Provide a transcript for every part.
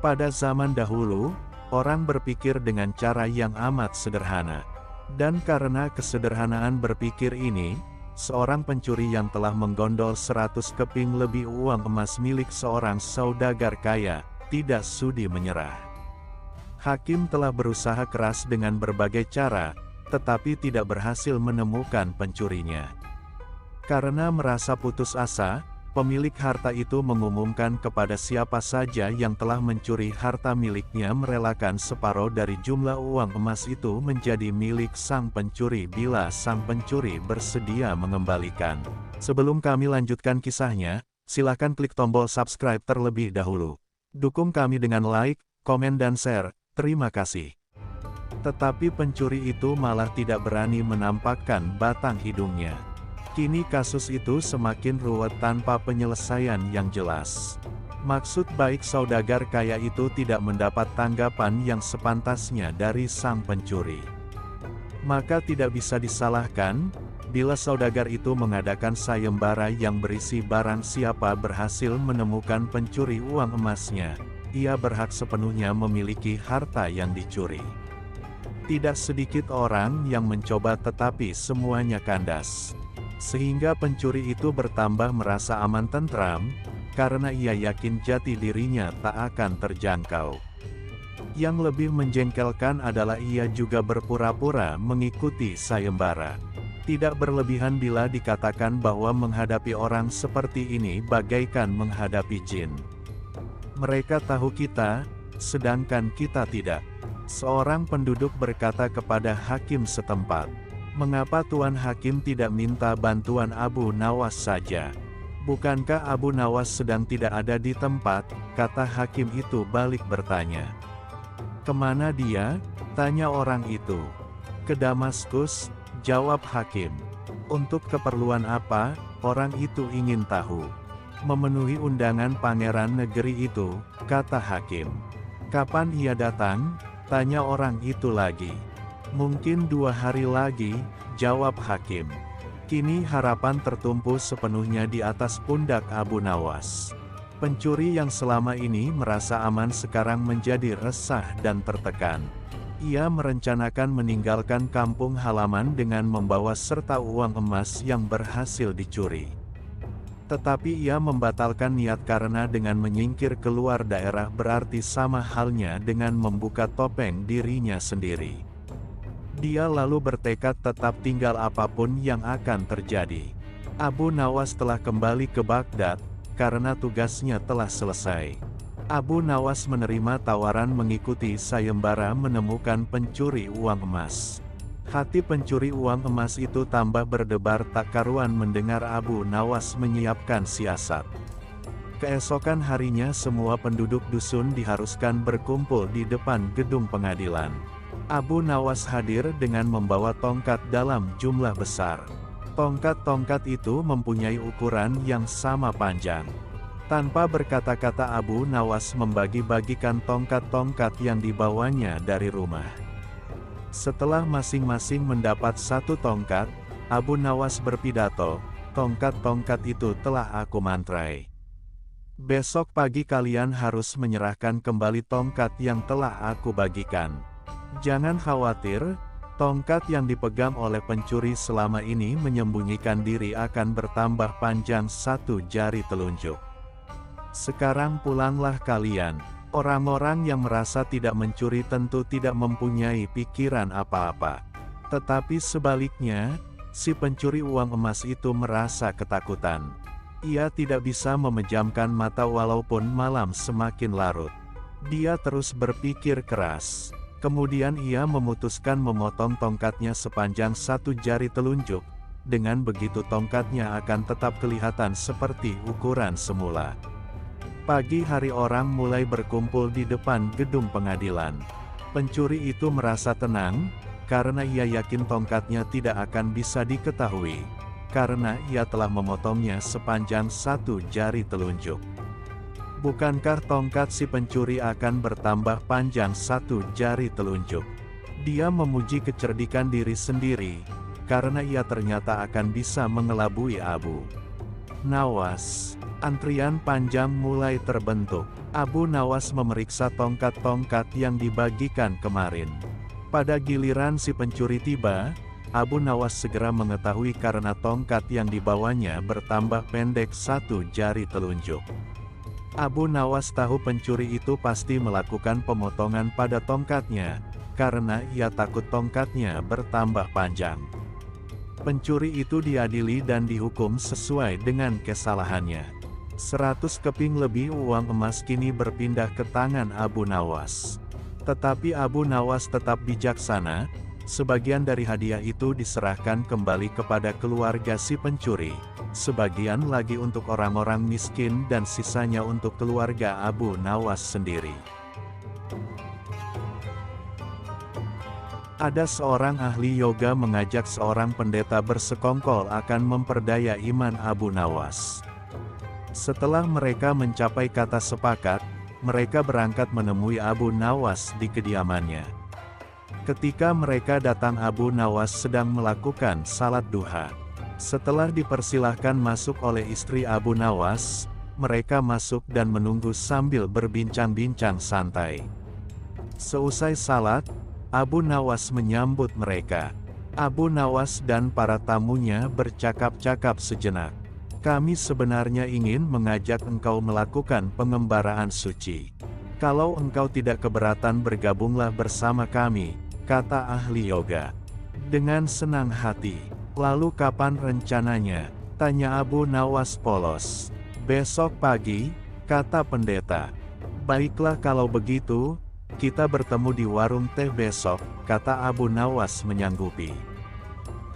Pada zaman dahulu, orang berpikir dengan cara yang amat sederhana. Dan karena kesederhanaan berpikir ini, seorang pencuri yang telah menggondol 100 keping lebih uang emas milik seorang saudagar kaya, tidak sudi menyerah. Hakim telah berusaha keras dengan berbagai cara, tetapi tidak berhasil menemukan pencurinya. Karena merasa putus asa, pemilik harta itu mengumumkan kepada siapa saja yang telah mencuri harta miliknya merelakan separuh dari jumlah uang emas itu menjadi milik sang pencuri bila sang pencuri bersedia mengembalikan. Sebelum kami lanjutkan kisahnya, silakan klik tombol subscribe terlebih dahulu. Dukung kami dengan like, komen dan share, terima kasih. Tetapi pencuri itu malah tidak berani menampakkan batang hidungnya. Kini kasus itu semakin ruwet tanpa penyelesaian yang jelas. Maksud baik saudagar kaya itu tidak mendapat tanggapan yang sepantasnya dari sang pencuri. Maka tidak bisa disalahkan, bila saudagar itu mengadakan sayembara yang berisi barang siapa berhasil menemukan pencuri uang emasnya, ia berhak sepenuhnya memiliki harta yang dicuri. Tidak sedikit orang yang mencoba tetapi semuanya kandas. Sehingga pencuri itu bertambah merasa aman tentram, karena ia yakin jati dirinya tak akan terjangkau. Yang lebih menjengkelkan adalah ia juga berpura-pura mengikuti sayembara. Tidak berlebihan bila dikatakan bahwa menghadapi orang seperti ini bagaikan menghadapi jin. Mereka tahu kita, sedangkan kita tidak. Seorang penduduk berkata kepada hakim setempat, "Mengapa Tuan Hakim tidak minta bantuan Abu Nawas saja? Bukankah Abu Nawas sedang tidak ada di tempat?" Kata hakim itu balik bertanya. "Kemana dia?" tanya orang itu. "Ke Damaskus," jawab hakim. "Untuk keperluan apa?" orang itu ingin tahu. "Memenuhi undangan pangeran negeri itu," kata hakim. "Kapan ia datang?" tanya orang itu lagi. "Mungkin 2 hari lagi," jawab hakim. Kini harapan tertumpu sepenuhnya di atas pundak Abu Nawas. Pencuri yang selama ini merasa aman sekarang menjadi resah dan tertekan. Ia merencanakan meninggalkan kampung halaman dengan membawa serta uang emas yang berhasil dicuri. Tetapi ia membatalkan niat karena dengan menyingkir keluar daerah berarti sama halnya dengan membuka topeng dirinya sendiri. Dia lalu bertekad tetap tinggal apapun yang akan terjadi. Abu Nawas telah kembali ke Baghdad, karena tugasnya telah selesai. Abu Nawas menerima tawaran mengikuti sayembara menemukan pencuri uang emas. Hati pencuri uang emas itu tambah berdebar tak karuan mendengar Abu Nawas menyiapkan siasat. Keesokan harinya semua penduduk dusun diharuskan berkumpul di depan gedung pengadilan. Abu Nawas hadir dengan membawa tongkat dalam jumlah besar. Tongkat-tongkat itu mempunyai ukuran yang sama panjang. Tanpa berkata-kata Abu Nawas membagi-bagikan tongkat-tongkat yang dibawanya dari rumah. Setelah masing-masing mendapat 1 tongkat, Abu Nawas berpidato, "Tongkat-tongkat itu telah aku mantrai. Besok pagi kalian harus menyerahkan kembali tongkat yang telah aku bagikan. Jangan khawatir, tongkat yang dipegang oleh pencuri selama ini menyembunyikan diri akan bertambah panjang 1 jari telunjuk. Sekarang pulanglah kalian." Orang-orang yang merasa tidak mencuri tentu tidak mempunyai pikiran apa-apa. Tetapi sebaliknya, si pencuri uang emas itu merasa ketakutan. Ia tidak bisa memejamkan mata walaupun malam semakin larut. Dia terus berpikir keras. Kemudian ia memutuskan memotong tongkatnya sepanjang 1 jari telunjuk. Dengan begitu tongkatnya akan tetap kelihatan seperti ukuran semula. Pagi hari orang mulai berkumpul di depan gedung pengadilan. Pencuri itu merasa tenang, karena ia yakin tongkatnya tidak akan bisa diketahui, karena ia telah memotongnya sepanjang 1 jari telunjuk. Bukankah tongkat si pencuri akan bertambah panjang 1 jari telunjuk? Dia memuji kecerdikan diri sendiri, karena ia ternyata akan bisa mengelabui Abu Nawas. Antrian panjang mulai terbentuk. Abu Nawas memeriksa tongkat-tongkat yang dibagikan kemarin. Pada giliran si pencuri tiba, Abu Nawas segera mengetahui karena tongkat yang dibawanya bertambah pendek satu jari telunjuk. Abu Nawas tahu pencuri itu pasti melakukan pemotongan pada tongkatnya, karena ia takut tongkatnya bertambah panjang. Pencuri itu diadili dan dihukum sesuai dengan kesalahannya. 100 keping lebih uang emas kini berpindah ke tangan Abu Nawas. Tetapi Abu Nawas tetap bijaksana, sebagian dari hadiah itu diserahkan kembali kepada keluarga si pencuri, sebagian lagi untuk orang-orang miskin dan sisanya untuk keluarga Abu Nawas sendiri. Ada seorang ahli yoga mengajak seorang pendeta bersekongkol akan memperdaya iman Abu Nawas. Setelah mereka mencapai kata sepakat, mereka berangkat menemui Abu Nawas di kediamannya. Ketika mereka datang, Abu Nawas sedang melakukan salat duha. Setelah dipersilahkan masuk oleh istri Abu Nawas, mereka masuk dan menunggu sambil berbincang-bincang santai. Seusai salat, Abu Nawas menyambut mereka. Abu Nawas dan para tamunya bercakap-cakap sejenak. Kami sebenarnya ingin mengajak engkau melakukan pengembaraan suci. Kalau engkau tidak keberatan, bergabunglah bersama kami, kata ahli yoga. Dengan senang hati. Lalu kapan rencananya? Tanya Abu Nawas polos. Besok pagi, kata pendeta. Baiklah kalau begitu, kita bertemu di warung teh besok, kata Abu Nawas menyanggupi.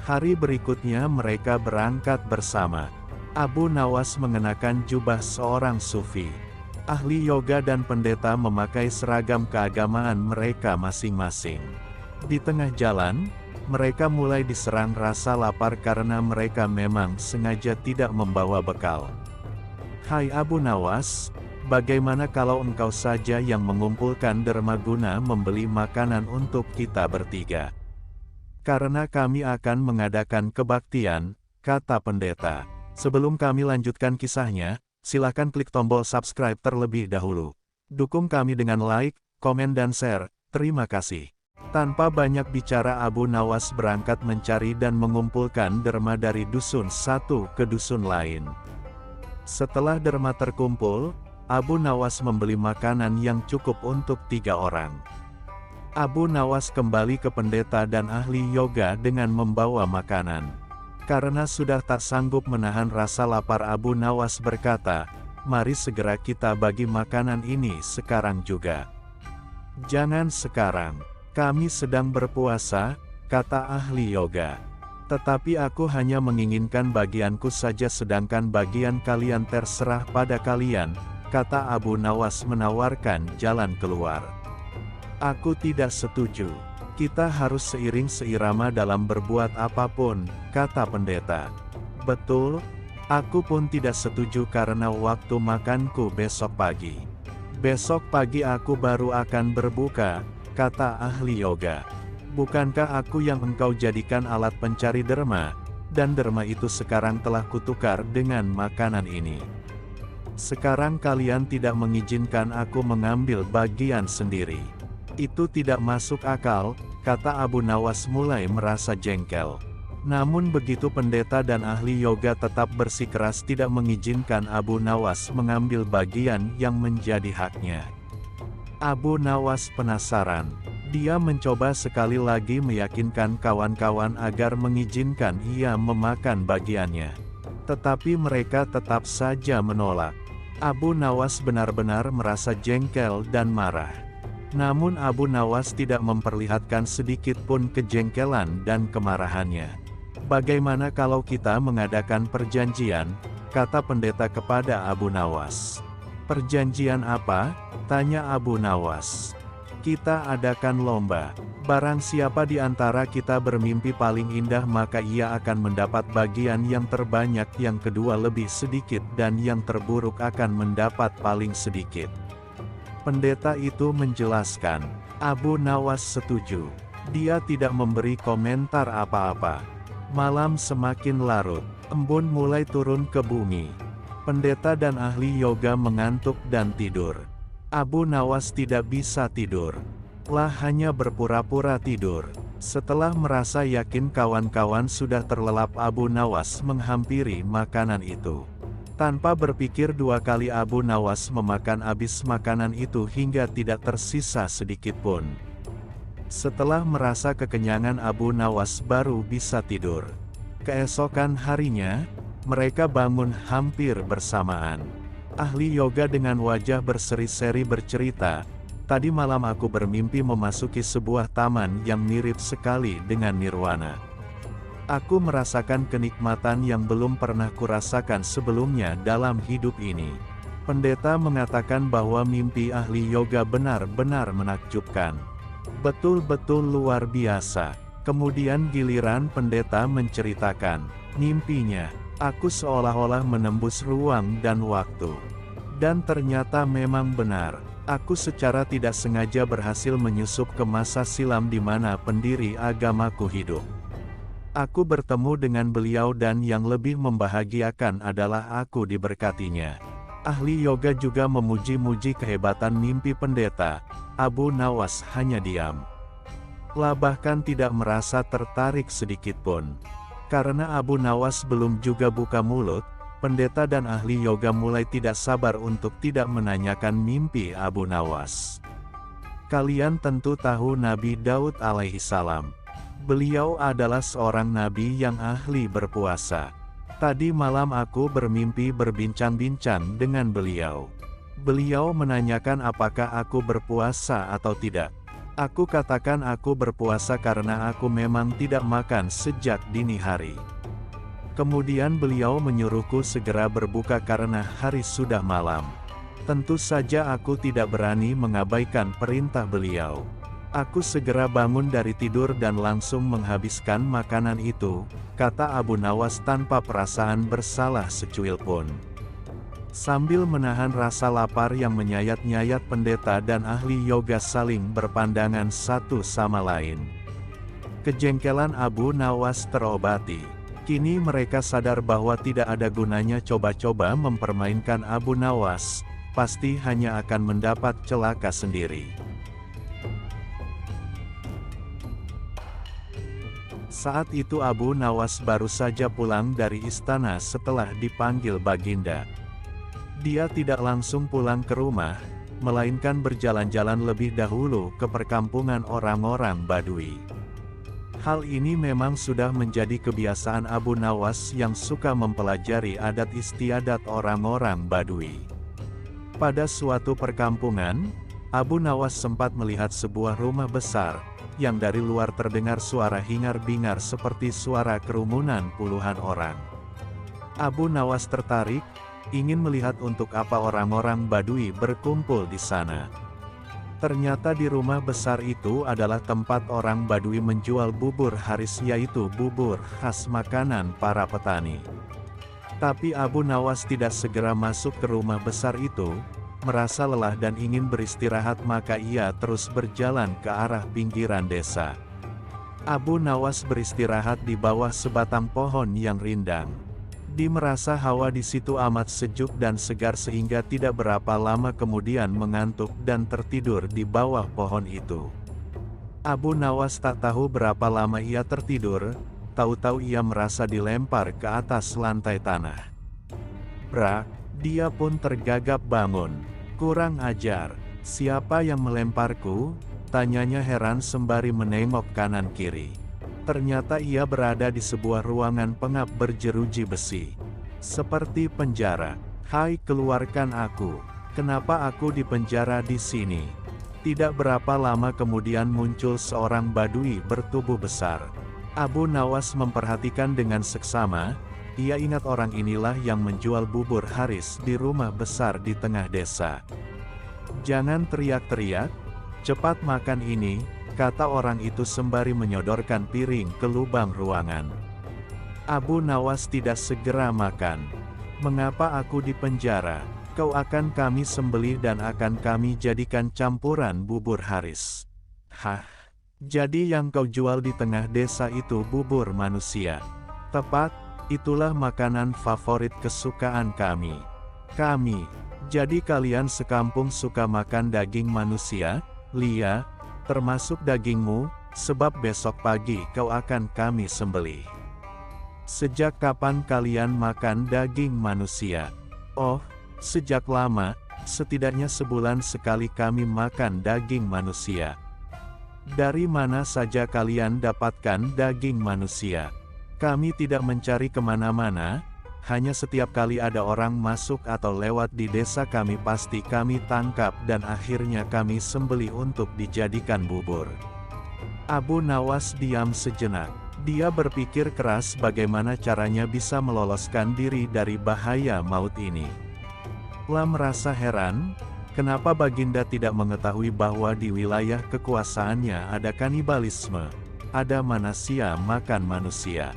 Hari berikutnya mereka berangkat bersama. Abu Nawas mengenakan jubah seorang sufi. Ahli yoga dan pendeta memakai seragam keagamaan mereka masing-masing. Di tengah jalan, mereka mulai diserang rasa lapar karena mereka memang sengaja tidak membawa bekal. Hai Abu Nawas, bagaimana kalau engkau saja yang mengumpulkan derma guna membeli makanan untuk kita bertiga? Karena kami akan mengadakan kebaktian, kata pendeta. Sebelum kami lanjutkan kisahnya, silakan klik tombol subscribe terlebih dahulu. Dukung kami dengan like, komen dan share, terima kasih. Tanpa banyak bicara, Abu Nawas berangkat mencari dan mengumpulkan derma dari dusun satu ke dusun lain. Setelah derma terkumpul, Abu Nawas membeli makanan yang cukup untuk 3 orang. Abu Nawas kembali ke pendeta dan ahli yoga dengan membawa makanan. Karena sudah tak sanggup menahan rasa lapar, Abu Nawas berkata, mari segera kita bagi makanan ini sekarang juga. Jangan sekarang, kami sedang berpuasa, kata ahli yoga. Tetapi aku hanya menginginkan bagianku saja, sedangkan bagian kalian terserah pada kalian, kata Abu Nawas menawarkan jalan keluar. Aku tidak setuju. Kita harus seiring seirama dalam berbuat apapun, kata pendeta. Betul, aku pun tidak setuju karena waktu makanku besok pagi. Besok pagi aku baru akan berbuka, kata ahli yoga. Bukankah aku yang engkau jadikan alat pencari derma, dan derma itu sekarang telah kutukar dengan makanan ini. Sekarang kalian tidak mengizinkan aku mengambil bagian sendiri. Itu tidak masuk akal, kata Abu Nawas mulai merasa jengkel. Namun begitu pendeta dan ahli yoga tetap bersikeras tidak mengizinkan Abu Nawas mengambil bagian yang menjadi haknya. Abu Nawas penasaran. Dia mencoba sekali lagi meyakinkan kawan-kawan agar mengizinkan ia memakan bagiannya. Tetapi mereka tetap saja menolak. Abu Nawas benar-benar merasa jengkel dan marah. Namun Abu Nawas tidak memperlihatkan sedikit pun kejengkelan dan kemarahannya. Bagaimana kalau kita mengadakan perjanjian, kata pendeta kepada Abu Nawas. Perjanjian apa? Tanya Abu Nawas. Kita adakan lomba. Barang siapa di antara kita bermimpi paling indah maka ia akan mendapat bagian yang terbanyak, yang kedua lebih sedikit, dan yang terburuk akan mendapat paling sedikit. Pendeta itu menjelaskan. Abu Nawas setuju. Dia tidak memberi komentar apa-apa. Malam semakin larut. Embun mulai turun ke bumi. Pendeta dan ahli yoga mengantuk dan tidur. Abu Nawas tidak bisa tidur. Lah hanya berpura-pura tidur. Setelah merasa yakin kawan-kawan sudah terlelap, Abu Nawas menghampiri makanan itu. Tanpa berpikir dua kali, Abu Nawas memakan habis makanan itu hingga tidak tersisa sedikit pun. Setelah merasa kekenyangan, Abu Nawas baru bisa tidur. Keesokan harinya, mereka bangun hampir bersamaan. Ahli yoga dengan wajah berseri-seri bercerita, "Tadi malam aku bermimpi memasuki sebuah taman yang mirip sekali dengan nirwana. Aku merasakan kenikmatan yang belum pernah kurasakan sebelumnya dalam hidup ini." Pendeta mengatakan bahwa mimpi ahli yoga benar-benar menakjubkan. Betul-betul luar biasa. Kemudian giliran pendeta menceritakan mimpinya. "Aku seolah-olah menembus ruang dan waktu. Dan ternyata memang benar. Aku secara tidak sengaja berhasil menyusup ke masa silam di mana pendiri agamaku hidup. Aku bertemu dengan beliau dan yang lebih membahagiakan adalah aku diberkatinya." Ahli yoga juga memuji-muji kehebatan mimpi pendeta. Abu Nawas hanya diam. Bahkan tidak merasa tertarik sedikit pun. Karena Abu Nawas belum juga buka mulut, pendeta dan ahli yoga mulai tidak sabar untuk tidak menanyakan mimpi Abu Nawas. Kalian tentu tahu Nabi Daud alaihi salam. Beliau adalah seorang nabi yang ahli berpuasa. Tadi malam aku bermimpi berbincang-bincang dengan beliau. Beliau menanyakan apakah aku berpuasa atau tidak. Aku katakan aku berpuasa karena aku memang tidak makan sejak dini hari. Kemudian beliau menyuruhku segera berbuka karena hari sudah malam. Tentu saja aku tidak berani mengabaikan perintah beliau. Aku segera bangun dari tidur dan langsung menghabiskan makanan itu, kata Abu Nawas tanpa perasaan bersalah secuil pun. Sambil menahan rasa lapar yang menyayat-nyayat, pendeta dan ahli yoga saling berpandangan satu sama lain. Kejengkelan Abu Nawas terobati. Kini mereka sadar bahwa tidak ada gunanya coba-coba mempermainkan Abu Nawas, pasti hanya akan mendapat celaka sendiri. Saat itu Abu Nawas baru saja pulang dari istana setelah dipanggil Baginda. Dia tidak langsung pulang ke rumah, melainkan berjalan-jalan lebih dahulu ke perkampungan orang-orang Badui. Hal ini memang sudah menjadi kebiasaan Abu Nawas yang suka mempelajari adat istiadat orang-orang Badui. Pada suatu perkampungan, Abu Nawas sempat melihat sebuah rumah besar, yang dari luar terdengar suara hingar-bingar seperti suara kerumunan puluhan orang. Abu Nawas tertarik, ingin melihat untuk apa orang-orang Badui berkumpul di sana. Ternyata di rumah besar itu adalah tempat orang Badui menjual bubur haris, yaitu bubur khas makanan para petani. Tapi Abu Nawas tidak segera masuk ke rumah besar itu, merasa lelah dan ingin beristirahat, maka ia terus berjalan ke arah pinggiran desa. Abu Nawas beristirahat di bawah sebatang pohon yang rindang. Dia merasa hawa di situ amat sejuk dan segar sehingga tidak berapa lama kemudian mengantuk dan tertidur di bawah pohon itu. Abu Nawas tak tahu berapa lama ia tertidur, tahu-tahu ia merasa dilempar ke atas lantai tanah. Brak, dia pun tergagap bangun. Kurang ajar, siapa yang melemparku? Tanyanya heran sembari menengok kanan kiri. Ternyata ia berada di sebuah ruangan pengap berjeruji besi. Seperti penjara. Hai, keluarkan aku. Kenapa aku dipenjara di sini? Tidak berapa lama kemudian muncul seorang Badui bertubuh besar. Abu Nawas memperhatikan dengan seksama. Ia ingat orang inilah yang menjual bubur haris di rumah besar di tengah desa. Jangan teriak-teriak, cepat makan ini, kata orang itu sembari menyodorkan piring ke lubang ruangan. Abu Nawas tidak segera makan. Mengapa aku dipenjara? Kau akan kami sembelih dan akan kami jadikan campuran bubur haris. Hah? Jadi yang kau jual di tengah desa itu bubur manusia? Tepat, Itulah makanan favorit kesukaan kami. Jadi kalian sekampung suka makan daging manusia, Lia, termasuk dagingmu, sebab besok pagi kau akan kami sembelih. Sejak kapan kalian makan daging manusia? Oh, sejak lama, setidaknya sebulan sekali kami makan daging manusia. Dari mana saja kalian dapatkan daging manusia? Kami tidak mencari kemana-mana, hanya setiap kali ada orang masuk atau lewat di desa kami pasti kami tangkap dan akhirnya kami sembelih untuk dijadikan bubur. Abu Nawas diam sejenak. Dia berpikir keras bagaimana caranya bisa meloloskan diri dari bahaya maut ini. Lam merasa heran, kenapa Baginda tidak mengetahui bahwa di wilayah kekuasaannya ada kanibalisme, ada manusia makan manusia.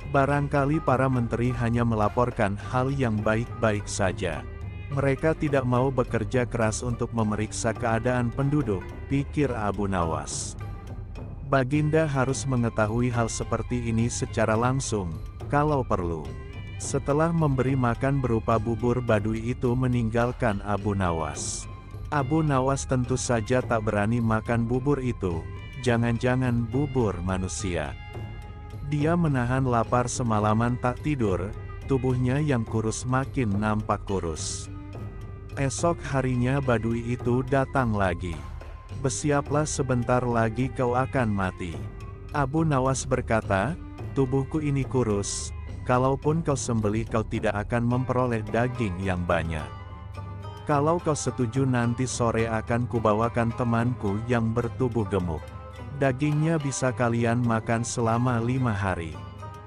Barangkali para menteri hanya melaporkan hal yang baik-baik saja. Mereka tidak mau bekerja keras untuk memeriksa keadaan penduduk, pikir Abu Nawas. Baginda harus mengetahui hal seperti ini secara langsung, kalau perlu. Setelah memberi makan berupa bubur, badui itu meninggalkan Abu Nawas. Abu Nawas tentu saja tak berani makan bubur itu, jangan-jangan bubur manusia. Dia menahan lapar semalaman tak tidur, tubuhnya yang kurus makin nampak kurus. Esok harinya badui itu datang lagi. Bersiaplah, sebentar lagi kau akan mati. Abu Nawas berkata, tubuhku ini kurus, kalaupun kau sembelih kau tidak akan memperoleh daging yang banyak. Kalau kau setuju nanti sore akan kubawakan temanku yang bertubuh gemuk. Dagingnya bisa kalian makan selama 5 hari.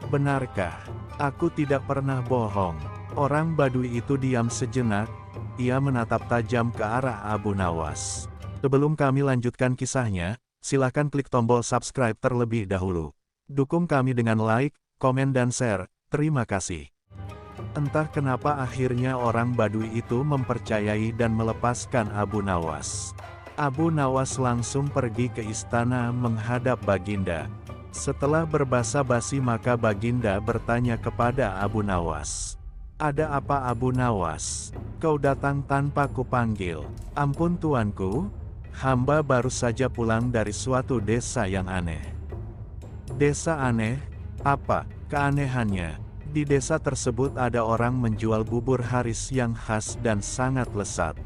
Benarkah? Aku tidak pernah bohong. Orang badui itu diam sejenak, ia menatap tajam ke arah Abu Nawas. Sebelum kami lanjutkan kisahnya, silakan klik tombol subscribe terlebih dahulu. Dukung kami dengan like, komen dan share, terima kasih. Entah kenapa akhirnya orang badui itu mempercayai dan melepaskan Abu Nawas. Abu Nawas langsung pergi ke istana menghadap Baginda. Setelah berbasa-basi maka Baginda bertanya kepada Abu Nawas. Ada apa Abu Nawas? Kau datang tanpa kupanggil. Ampun tuanku, hamba baru saja pulang dari suatu desa yang aneh. Desa aneh? Apa keanehannya? Di desa tersebut ada orang menjual bubur haris yang khas dan sangat lezat.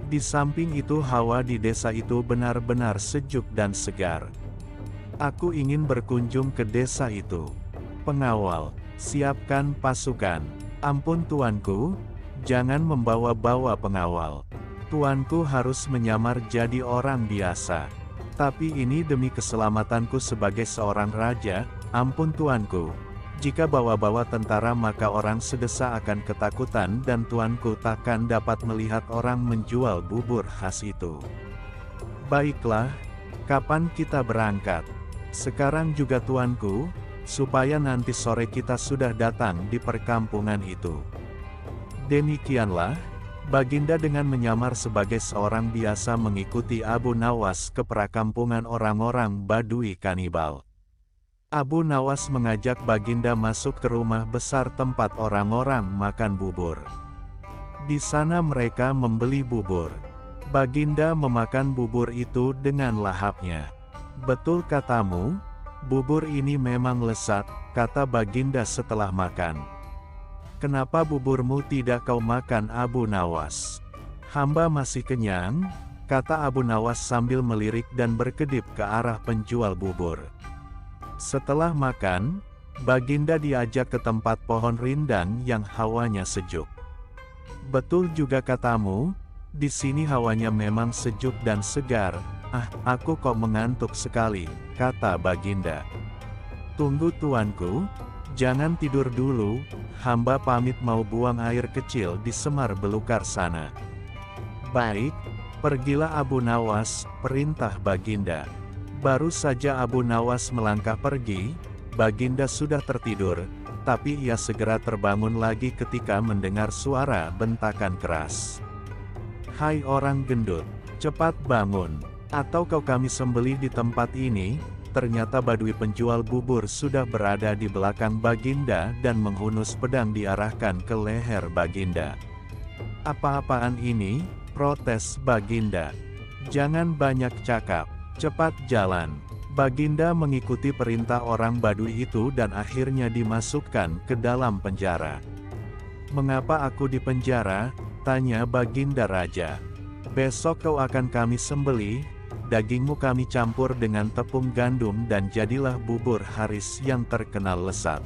Di samping itu hawa di desa itu benar-benar sejuk dan segar. Aku ingin berkunjung ke desa itu. Pengawal, siapkan pasukan. Ampun tuanku, jangan membawa-bawa pengawal. Tuanku harus menyamar jadi orang biasa. Tapi ini demi keselamatanku sebagai seorang raja. Ampun tuanku, jika bawa-bawa tentara maka orang sedesa akan ketakutan dan tuanku takkan dapat melihat orang menjual bubur khas itu. Baiklah, kapan kita berangkat? Sekarang juga tuanku, supaya nanti sore kita sudah datang di perkampungan itu. Demikianlah, Baginda dengan menyamar sebagai seorang biasa mengikuti Abu Nawas ke perkampungan orang-orang Badui kanibal. Abu Nawas mengajak Baginda masuk ke rumah besar tempat orang-orang makan bubur. Di sana mereka membeli bubur. Baginda memakan bubur itu dengan lahapnya. Betul katamu, bubur ini memang lezat, kata Baginda setelah makan. Kenapa buburmu tidak kau makan Abu Nawas? Hamba masih kenyang, kata Abu Nawas sambil melirik dan berkedip ke arah penjual bubur. Setelah makan, Baginda diajak ke tempat pohon rindang yang hawanya sejuk. Betul juga katamu, di sini hawanya memang sejuk dan segar. Aku kok mengantuk sekali, kata Baginda. Tunggu tuanku, jangan tidur dulu, hamba pamit mau buang air kecil di semar belukar sana. Baik, pergilah Abu Nawas, perintah Baginda. Baru saja Abu Nawas melangkah pergi, Baginda sudah tertidur, tapi ia segera terbangun lagi ketika mendengar suara bentakan keras. Hai orang gendut, cepat bangun, atau kau kami sembelih di tempat ini. ternyata Badui penjual bubur sudah berada di belakang Baginda dan menghunus pedang diarahkan ke leher Baginda. "Apa-apaan ini?" protes Baginda. "Jangan banyak cakap, cepat jalan." Baginda mengikuti perintah orang Badui itu dan akhirnya dimasukkan ke dalam penjara. "Mengapa aku di penjara?" tanya Baginda Raja. "Besok kau akan kami sembelih, dagingmu kami campur dengan tepung gandum dan jadilah bubur haris yang terkenal lezat."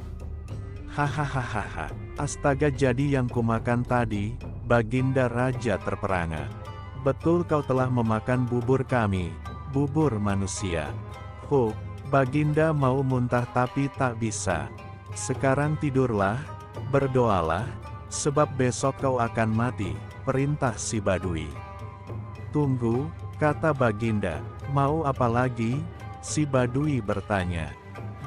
"Hahaha, astaga, jadi yang kumakan tadi?" Baginda Raja terperangah. "Betul, kau telah memakan bubur kami, bubur manusia." Baginda mau muntah tapi tak bisa. "Sekarang tidurlah, berdoalah, sebab besok kau akan mati," perintah si Badui. "Tunggu," kata Baginda. "Mau apa lagi?" si Badui bertanya.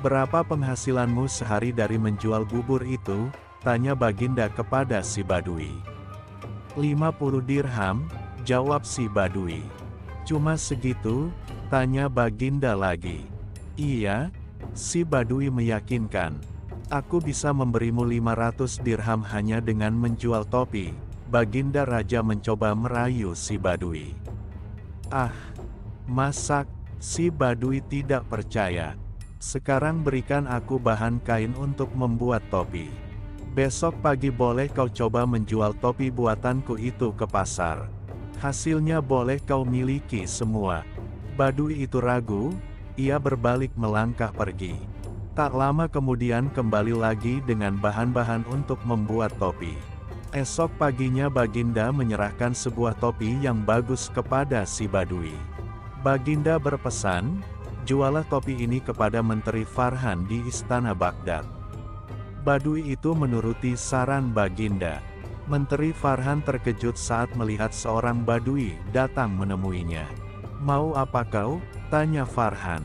"Berapa penghasilanmu sehari dari menjual bubur itu?" tanya Baginda kepada si Badui. 50 dirham, jawab si Badui. "Cuma segitu?" tanya Baginda lagi. "Iya," si Badui meyakinkan. "Aku bisa memberimu 500 dirham hanya dengan menjual topi." Baginda Raja mencoba merayu si Badui. "Ah, masak," si Badui tidak percaya. "Sekarang berikan aku bahan kain untuk membuat topi. Besok pagi boleh kau coba menjual topi buatanku itu ke pasar. Hasilnya boleh kau miliki semua." Badui itu ragu, ia berbalik melangkah pergi. Tak lama kemudian kembali lagi dengan bahan-bahan untuk membuat topi. Esok paginya Baginda menyerahkan sebuah topi yang bagus kepada si Badui. Baginda berpesan, "Jualah topi ini kepada Menteri Farhan di Istana Baghdad." Badui itu menuruti saran Baginda. Menteri Farhan terkejut saat melihat seorang Badui datang menemuinya. "Mau apa kau?" tanya Farhan.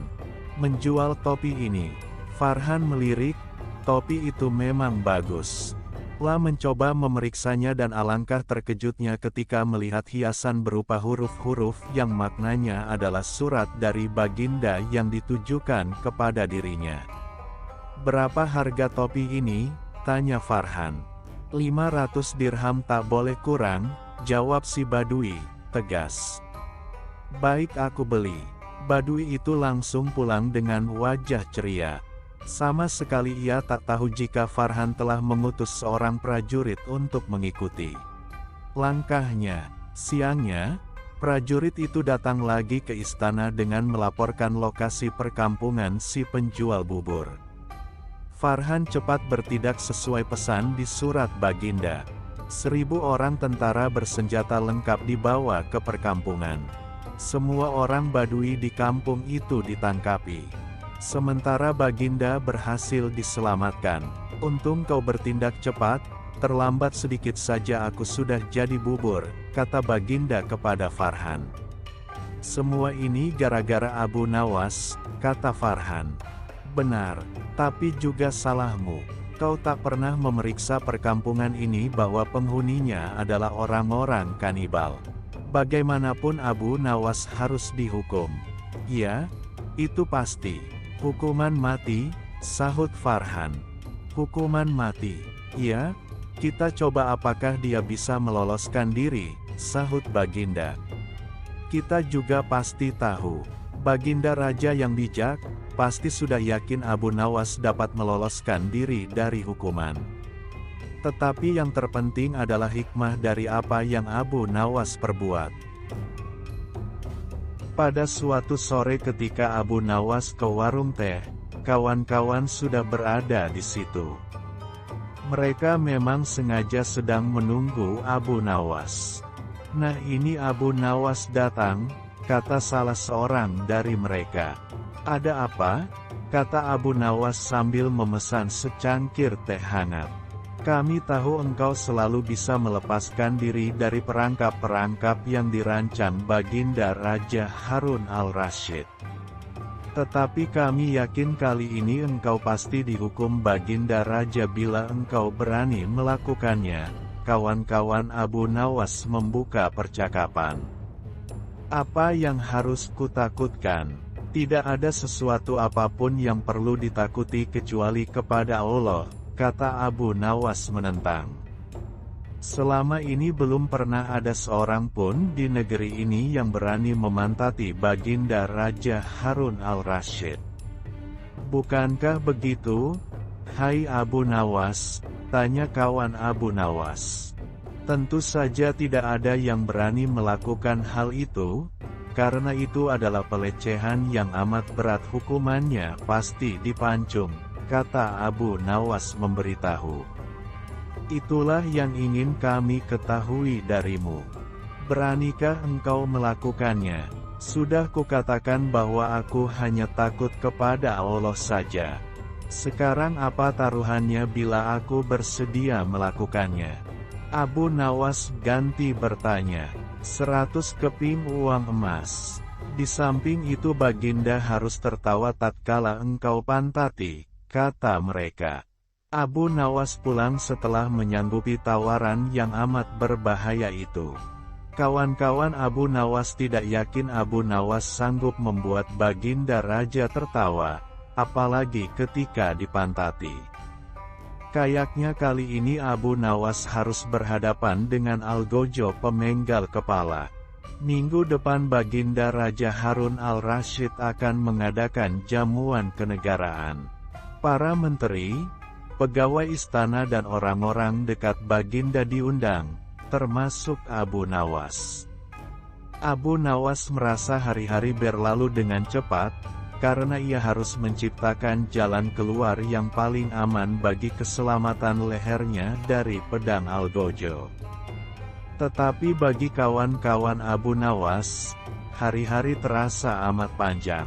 "Menjual topi ini." Farhan melirik, topi itu memang bagus. La mencoba memeriksanya dan alangkah terkejutnya ketika melihat hiasan berupa huruf-huruf yang maknanya adalah surat dari Baginda yang ditujukan kepada dirinya. "Berapa harga topi ini?" tanya Farhan. 500 dirham, tak boleh kurang, jawab si Badui, tegas. "Baik, aku beli." Badui itu langsung pulang dengan wajah ceria. Sama sekali ia tak tahu jika Farhan telah mengutus seorang prajurit untuk mengikuti langkahnya. Siangnya, prajurit itu datang lagi ke istana dengan melaporkan lokasi perkampungan si penjual bubur. Farhan cepat bertindak sesuai pesan di surat Baginda. 1000 orang tentara bersenjata lengkap dibawa ke perkampungan. Semua orang Badui di kampung itu ditangkapi. Sementara Baginda berhasil diselamatkan. "Untung kau bertindak cepat, terlambat sedikit saja aku sudah jadi bubur," kata Baginda kepada Farhan. "Semua ini gara-gara Abu Nawas," kata Farhan. "Benar, tapi juga salahmu. Kau tak pernah memeriksa perkampungan ini bahwa penghuninya adalah orang-orang kanibal. Bagaimanapun Abu Nawas harus dihukum." "Ya, itu pasti. Hukuman mati," sahut Farhan. "Hukuman mati? Ya, kita coba apakah dia bisa meloloskan diri," sahut Baginda. "Kita juga pasti tahu. Baginda Raja yang bijak, pasti sudah yakin Abu Nawas dapat meloloskan diri dari hukuman. Tetapi yang terpenting adalah hikmah dari apa yang Abu Nawas perbuat." Pada suatu sore ketika Abu Nawas ke warung teh, kawan-kawan sudah berada di situ. Mereka memang sengaja sedang menunggu Abu Nawas. "Nah, ini Abu Nawas datang," kata salah seorang dari mereka. "Ada apa?" kata Abu Nawas sambil memesan secangkir teh hangat. "Kami tahu engkau selalu bisa melepaskan diri dari perangkap-perangkap yang dirancang Baginda Raja Harun al-Rasyid. Tetapi kami yakin kali ini engkau pasti dihukum Baginda Raja bila engkau berani melakukannya." Kawan-kawan Abu Nawas membuka percakapan. "Apa yang harus kutakutkan?" Tidak ada sesuatu apapun yang perlu ditakuti kecuali kepada Allah, kata Abu Nawas menentang. Selama ini belum pernah ada seorang pun di negeri ini yang berani memantati Baginda Raja Harun al-Rasyid. Bukankah begitu, hai Abu Nawas? Tanya kawan Abu Nawas. Tentu saja tidak ada yang berani melakukan hal itu, karena itu adalah pelecehan yang amat berat, hukumannya pasti dipancung, kata Abu Nawas memberitahu. Itulah yang ingin kami ketahui darimu. Beranikah engkau melakukannya? Sudah kukatakan bahwa aku hanya takut kepada Allah saja. Sekarang apa taruhannya bila aku bersedia melakukannya? Abu Nawas ganti bertanya. 100 keping uang emas. Di samping itu Baginda harus tertawa tatkala engkau pantati, kata mereka. Abu Nawas pulang setelah menyanggupi tawaran yang amat berbahaya itu. Kawan-kawan Abu Nawas tidak yakin Abu Nawas sanggup membuat Baginda Raja tertawa, apalagi ketika dipantati. Kayaknya kali ini Abu Nawas harus berhadapan dengan Algojo pemenggal kepala. Minggu depan Baginda Raja Harun al-Rasyid akan mengadakan jamuan kenegaraan. Para menteri, pegawai istana dan orang-orang dekat Baginda diundang, termasuk Abu Nawas. Abu Nawas merasa hari-hari berlalu dengan cepat, karena ia harus menciptakan jalan keluar yang paling aman bagi keselamatan lehernya dari pedang Algojo. Tetapi bagi kawan-kawan Abu Nawas, hari-hari terasa amat panjang.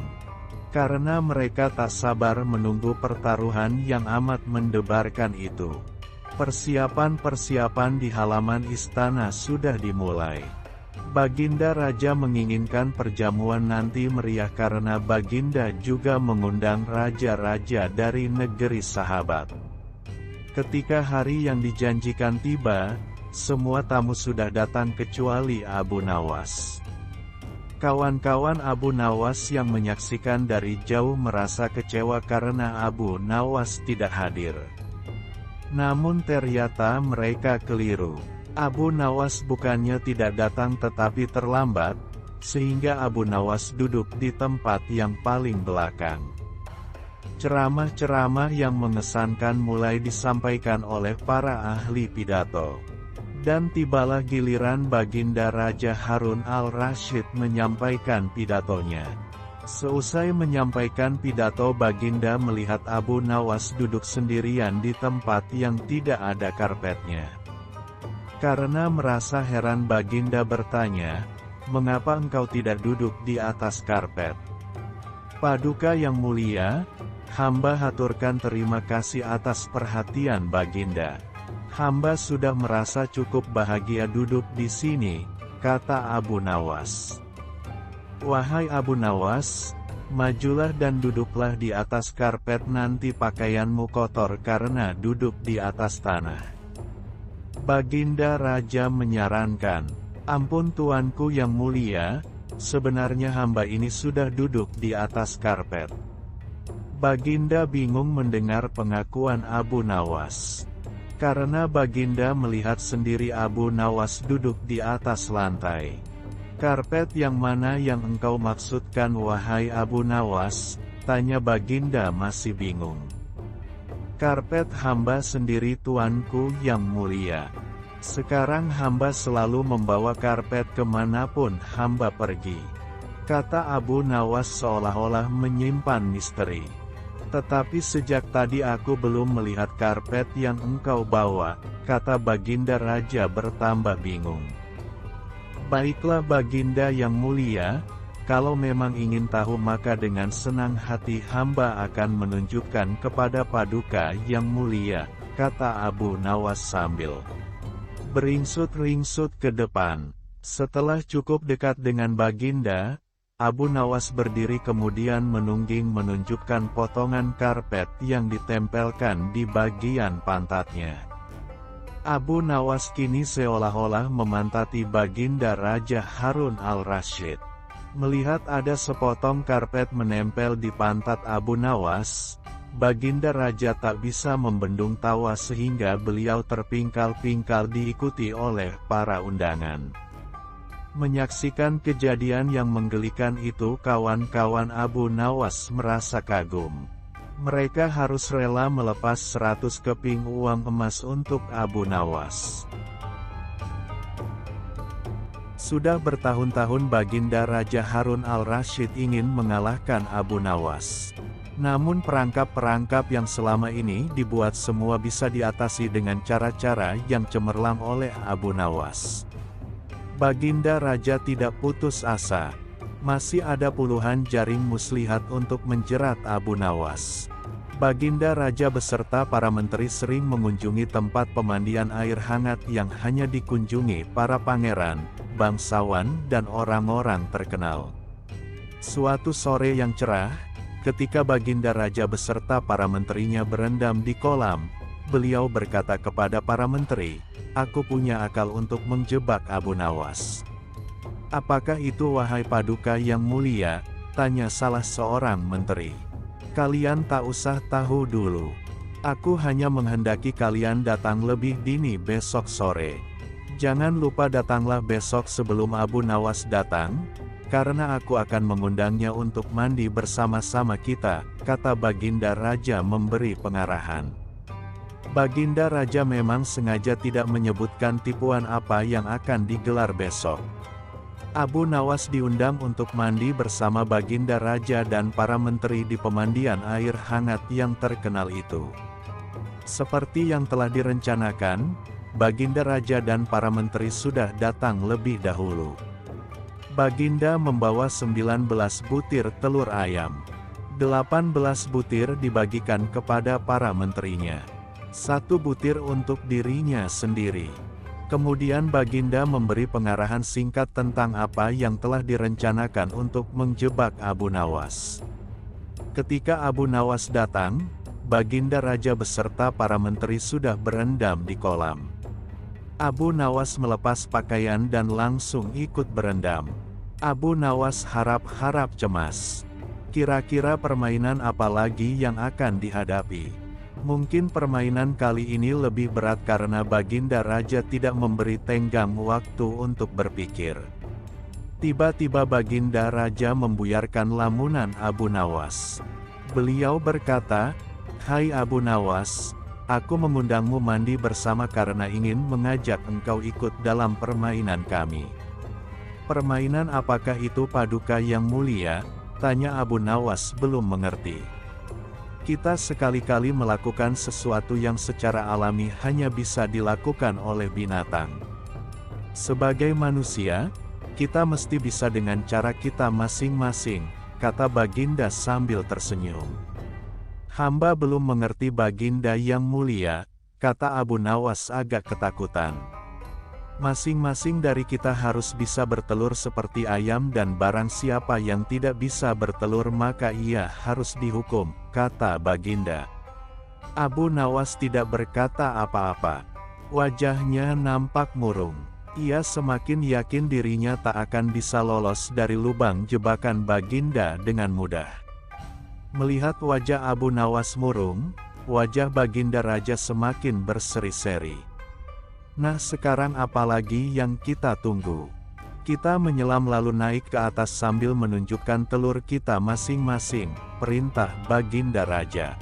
Karena mereka tak sabar menunggu pertaruhan yang amat mendebarkan itu. Persiapan-persiapan di halaman istana sudah dimulai. Baginda Raja menginginkan perjamuan nanti meriah karena Baginda juga mengundang raja-raja dari negeri sahabat. Ketika hari yang dijanjikan tiba, semua tamu sudah datang kecuali Abu Nawas. Kawan-kawan Abu Nawas yang menyaksikan dari jauh merasa kecewa karena Abu Nawas tidak hadir. Namun ternyata mereka keliru. Abu Nawas bukannya tidak datang tetapi terlambat, sehingga Abu Nawas duduk di tempat yang paling belakang. Ceramah-ceramah yang mengesankan mulai disampaikan oleh para ahli pidato. Dan tibalah giliran Baginda Raja Harun al-Rasyid menyampaikan pidatonya. Seusai menyampaikan pidato, Baginda melihat Abu Nawas duduk sendirian di tempat yang tidak ada karpetnya. Karena merasa heran Baginda bertanya, "Mengapa engkau tidak duduk di atas karpet?" "Paduka yang mulia, hamba haturkan terima kasih atas perhatian Baginda. Hamba sudah merasa cukup bahagia duduk di sini," kata Abu Nawas. "Wahai Abu Nawas, majulah dan duduklah di atas karpet, nanti pakaianmu kotor karena duduk di atas tanah." Baginda Raja menyarankan, "Ampun tuanku yang mulia, sebenarnya hamba ini sudah duduk di atas karpet." Baginda bingung mendengar pengakuan Abu Nawas. Karena Baginda melihat sendiri Abu Nawas duduk di atas lantai. "Karpet yang mana yang engkau maksudkan wahai Abu Nawas?" tanya Baginda masih bingung. "Karpet hamba sendiri tuanku yang mulia. Sekarang hamba selalu membawa karpet kemanapun hamba pergi," kata Abu Nawas seolah-olah menyimpan misteri. "Tetapi sejak tadi aku belum melihat karpet yang engkau bawa," kata Baginda Raja bertambah bingung. "Baiklah Baginda yang mulia, kalau memang ingin tahu maka dengan senang hati hamba akan menunjukkan kepada Paduka yang mulia," kata Abu Nawas sambil beringsut-ringsut ke depan. Setelah cukup dekat dengan Baginda, Abu Nawas berdiri kemudian menungging menunjukkan potongan karpet yang ditempelkan di bagian pantatnya. Abu Nawas kini seolah-olah memantati Baginda Raja Harun al-Rasyid. Melihat ada sepotong karpet menempel di pantat Abu Nawas, Baginda Raja tak bisa membendung tawa sehingga beliau terpingkal-pingkal diikuti oleh para undangan. Menyaksikan kejadian yang menggelikan itu, kawan-kawan Abu Nawas merasa kagum. Mereka harus rela melepas 100 keping uang emas untuk Abu Nawas. Sudah bertahun-tahun Baginda Raja Harun al-Rasyid ingin mengalahkan Abu Nawas. Namun perangkap-perangkap yang selama ini dibuat semua bisa diatasi dengan cara-cara yang cemerlang oleh Abu Nawas. Baginda Raja tidak putus asa. Masih ada puluhan jaring muslihat untuk menjerat Abu Nawas. Baginda Raja beserta para menteri sering mengunjungi tempat pemandian air hangat yang hanya dikunjungi para pangeran, bangsawan, dan orang-orang terkenal. Suatu sore yang cerah, ketika Baginda Raja beserta para menterinya berendam di kolam, beliau berkata kepada para menteri, "Aku punya akal untuk menjebak Abu Nawas." "Apakah itu wahai Paduka yang mulia?" tanya salah seorang menteri. "Kalian tak usah tahu dulu. Aku hanya menghendaki kalian datang lebih dini besok sore. Jangan lupa datanglah besok sebelum Abu Nawas datang, karena aku akan mengundangnya untuk mandi bersama-sama kita," kata Baginda Raja memberi pengarahan. Baginda Raja memang sengaja tidak menyebutkan tipuan apa yang akan digelar besok. Abu Nawas diundang untuk mandi bersama Baginda Raja dan para menteri di pemandian air hangat yang terkenal itu. Seperti yang telah direncanakan, Baginda Raja dan para menteri sudah datang lebih dahulu. Baginda membawa 19 butir telur ayam. 18 butir dibagikan kepada para menterinya. 1 butir untuk dirinya sendiri. Kemudian Baginda memberi pengarahan singkat tentang apa yang telah direncanakan untuk menjebak Abu Nawas. Ketika Abu Nawas datang, Baginda Raja beserta para menteri sudah berendam di kolam. Abu Nawas melepas pakaian dan langsung ikut berendam. Abu Nawas harap-harap cemas. Kira-kira permainan apa lagi yang akan dihadapi? Mungkin permainan kali ini lebih berat karena Baginda Raja tidak memberi tenggang waktu untuk berpikir. Tiba-tiba Baginda Raja membuyarkan lamunan Abu Nawas. Beliau berkata, "Hai Abu Nawas, aku mengundangmu mandi bersama karena ingin mengajak engkau ikut dalam permainan kami." "Permainan apakah itu Paduka yang mulia?" tanya Abu Nawas belum mengerti. "Kita sekali-kali melakukan sesuatu yang secara alami hanya bisa dilakukan oleh binatang. Sebagai manusia, kita mesti bisa dengan cara kita masing-masing," kata Baginda sambil tersenyum. "Hamba belum mengerti Baginda yang mulia," kata Abu Nawas agak ketakutan. "Masing-masing dari kita harus bisa bertelur seperti ayam dan barang siapa yang tidak bisa bertelur maka ia harus dihukum," kata Baginda. Abu Nawas tidak berkata apa-apa. Wajahnya nampak murung. Ia semakin yakin dirinya tak akan bisa lolos dari lubang jebakan Baginda dengan mudah. Melihat wajah Abu Nawas murung, wajah Baginda Raja semakin berseri-seri. "Nah sekarang apalagi yang kita tunggu? Kita menyelam lalu naik ke atas sambil menunjukkan telur kita masing-masing," perintah Baginda Raja.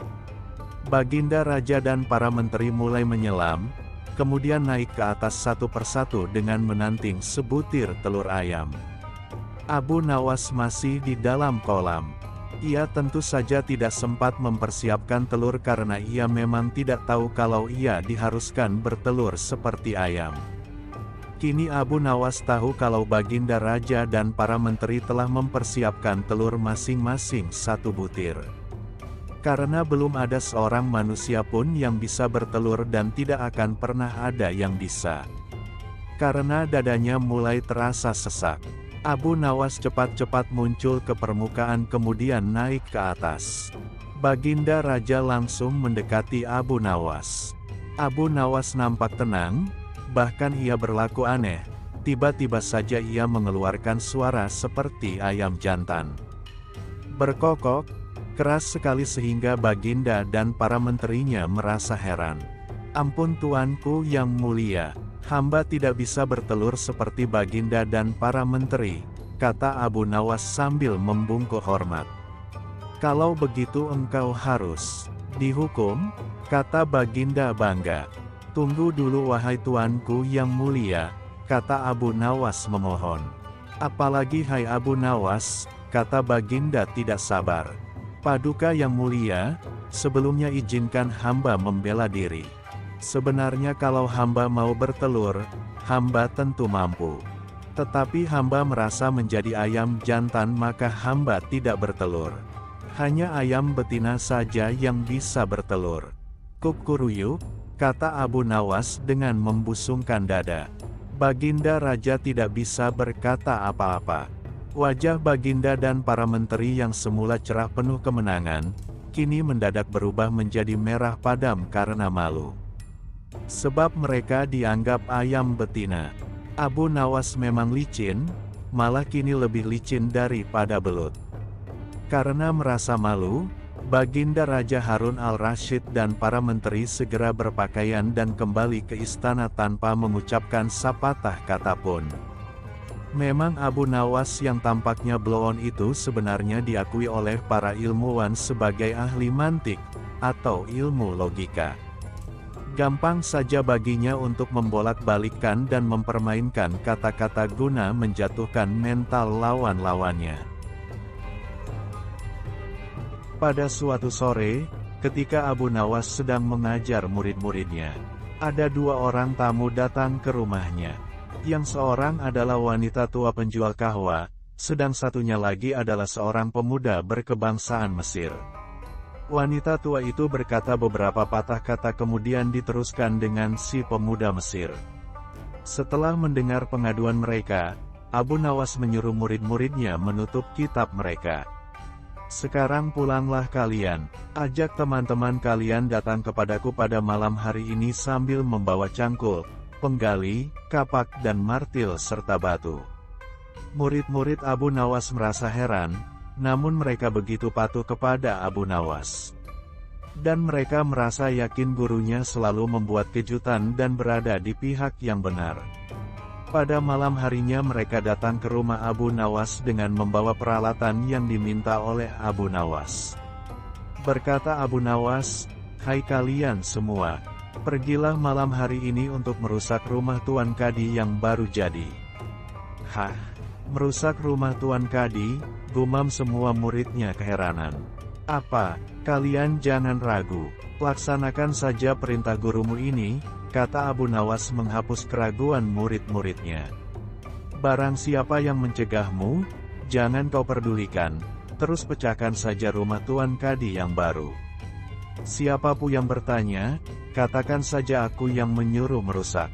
Baginda Raja dan para menteri mulai menyelam, kemudian naik ke atas satu persatu dengan menanting sebutir telur ayam. Abu Nawas masih di dalam kolam. Ia tentu saja tidak sempat mempersiapkan telur karena ia memang tidak tahu kalau ia diharuskan bertelur seperti ayam. Kini Abu Nawas tahu kalau Baginda Raja dan para menteri telah mempersiapkan telur masing-masing 1 butir. Karena belum ada seorang manusia pun yang bisa bertelur dan tidak akan pernah ada yang bisa. Karena dadanya mulai terasa sesak, Abu Nawas cepat-cepat muncul ke permukaan kemudian naik ke atas. Baginda Raja langsung mendekati Abu Nawas. Abu Nawas nampak tenang, bahkan ia berlaku aneh. tiba-tiba saja ia mengeluarkan suara seperti ayam jantan. Berkokok, keras sekali sehingga Baginda dan para menterinya merasa heran. "Ampun tuanku yang mulia, hamba tidak bisa bertelur seperti Baginda dan para menteri," kata Abu Nawas sambil membungkuk hormat. "Kalau begitu engkau harus dihukum," kata Baginda bangga. "Tunggu dulu wahai tuanku yang mulia," kata Abu Nawas memohon. "Apalagi hai Abu Nawas," kata Baginda tidak sabar. "Paduka yang mulia, sebelumnya izinkan hamba membela diri. Sebenarnya kalau hamba mau bertelur, hamba tentu mampu. Tetapi hamba merasa menjadi ayam jantan maka hamba tidak bertelur. Hanya ayam betina saja yang bisa bertelur." "Kukuruyuk," kata Abu Nawas dengan membusungkan dada. Baginda Raja tidak bisa berkata apa-apa. Wajah Baginda dan para menteri yang semula cerah penuh kemenangan, kini mendadak berubah menjadi merah padam karena malu. Sebab mereka dianggap ayam betina. Abu Nawas memang licin, malah kini lebih licin daripada belut. Karena merasa malu, Baginda Raja Harun al-Rasyid dan para menteri segera berpakaian dan kembali ke istana tanpa mengucapkan sepatah kata pun. Memang Abu Nawas yang tampaknya blow on itu sebenarnya diakui oleh para ilmuwan sebagai ahli mantik, atau ilmu logika. Gampang saja baginya untuk membolak-balikkan dan mempermainkan kata-kata guna menjatuhkan mental lawan-lawannya. Pada suatu sore, ketika Abu Nawas sedang mengajar murid-muridnya, ada dua orang tamu datang ke rumahnya. Yang seorang adalah wanita tua penjual kahwa, sedang satunya lagi adalah seorang pemuda berkebangsaan Mesir. Wanita tua itu berkata beberapa patah kata kemudian diteruskan dengan si pemuda Mesir. Setelah mendengar pengaduan mereka, Abu Nawas menyuruh murid-muridnya menutup kitab mereka. "Sekarang pulanglah kalian, ajak teman-teman kalian datang kepadaku pada malam hari ini sambil membawa cangkul, penggali, kapak dan martil serta batu." Murid-murid Abu Nawas merasa heran, namun mereka begitu patuh kepada Abu Nawas. Dan mereka merasa yakin gurunya selalu membuat kejutan dan berada di pihak yang benar. Pada malam harinya mereka datang ke rumah Abu Nawas dengan membawa peralatan yang diminta oleh Abu Nawas. Berkata Abu Nawas, "Hai kalian semua, pergilah malam hari ini untuk merusak rumah Tuan Kadi yang baru jadi." "Hah? Merusak rumah Tuan Kadi?" gumam semua muridnya keheranan. "Apa, kalian jangan ragu, laksanakan saja perintah gurumu ini," kata Abu Nawas menghapus keraguan murid-muridnya. "Barang siapa yang mencegahmu, jangan kau pedulikan, terus pecahkan saja rumah Tuan Kadi yang baru. Siapapun yang bertanya, katakan saja aku yang menyuruh merusak.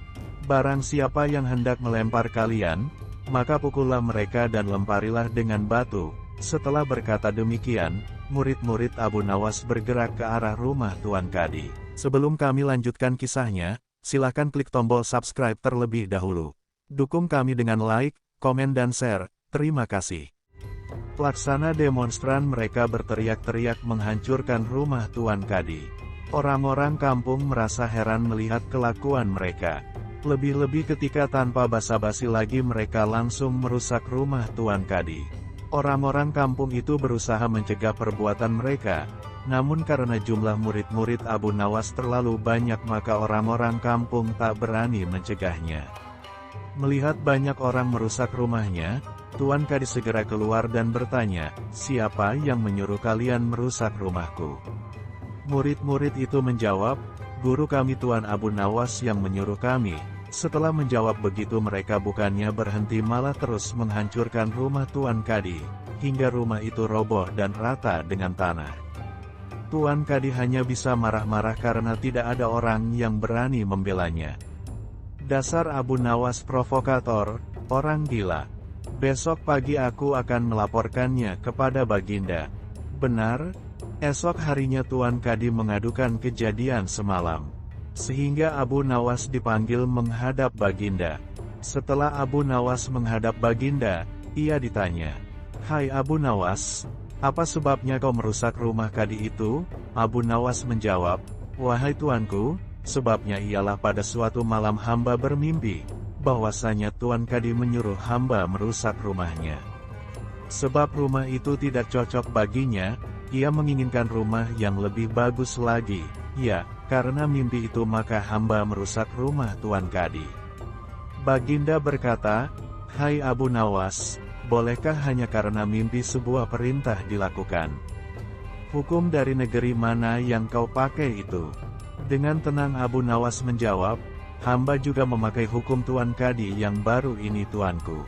Barang siapa yang hendak melempar kalian, maka pukullah mereka dan lemparilah dengan batu." Setelah berkata demikian, murid-murid Abu Nawas bergerak ke arah rumah Tuan Kadi. Sebelum kami lanjutkan kisahnya, silakan klik tombol subscribe terlebih dahulu. Dukung kami dengan like, komen dan share, terima kasih. Pelaksana demonstran mereka berteriak-teriak menghancurkan rumah Tuan Kadi. Orang-orang kampung merasa heran melihat kelakuan mereka. Lebih-lebih ketika tanpa basa-basi lagi mereka langsung merusak rumah Tuan Kadi. Orang-orang kampung itu berusaha mencegah perbuatan mereka, namun karena jumlah murid-murid Abu Nawas terlalu banyak maka orang-orang kampung tak berani mencegahnya. Melihat banyak orang merusak rumahnya, Tuan Kadi segera keluar dan bertanya, "Siapa yang menyuruh kalian merusak rumahku?" Murid-murid itu menjawab, "Guru kami Tuan Abu Nawas yang menyuruh kami." Setelah menjawab begitu mereka bukannya berhenti malah terus menghancurkan rumah Tuan Kadi, hingga rumah itu roboh dan rata dengan tanah. Tuan Kadi hanya bisa marah-marah karena tidak ada orang yang berani membelanya. "Dasar Abu Nawas provokator, orang gila. Besok pagi aku akan melaporkannya kepada Baginda." Benar, esok harinya Tuan Kadi mengadukan kejadian semalam. Sehingga Abu Nawas dipanggil menghadap Baginda. Setelah Abu Nawas menghadap Baginda, ia ditanya, "Hai Abu Nawas, apa sebabnya kau merusak rumah Kadi itu?" Abu Nawas menjawab, "Wahai tuanku, sebabnya ialah pada suatu malam hamba bermimpi, bahwasanya Tuan Kadi menyuruh hamba merusak rumahnya. Sebab rumah itu tidak cocok baginya, ia menginginkan rumah yang lebih bagus lagi. Ya, karena mimpi itu maka hamba merusak rumah Tuan Kadi." Baginda berkata, "Hai Abu Nawas, bolehkah hanya karena mimpi sebuah perintah dilakukan? Hukum dari negeri mana yang kau pakai itu?" Dengan tenang Abu Nawas menjawab, "Hamba juga memakai hukum Tuan Kadi yang baru ini tuanku."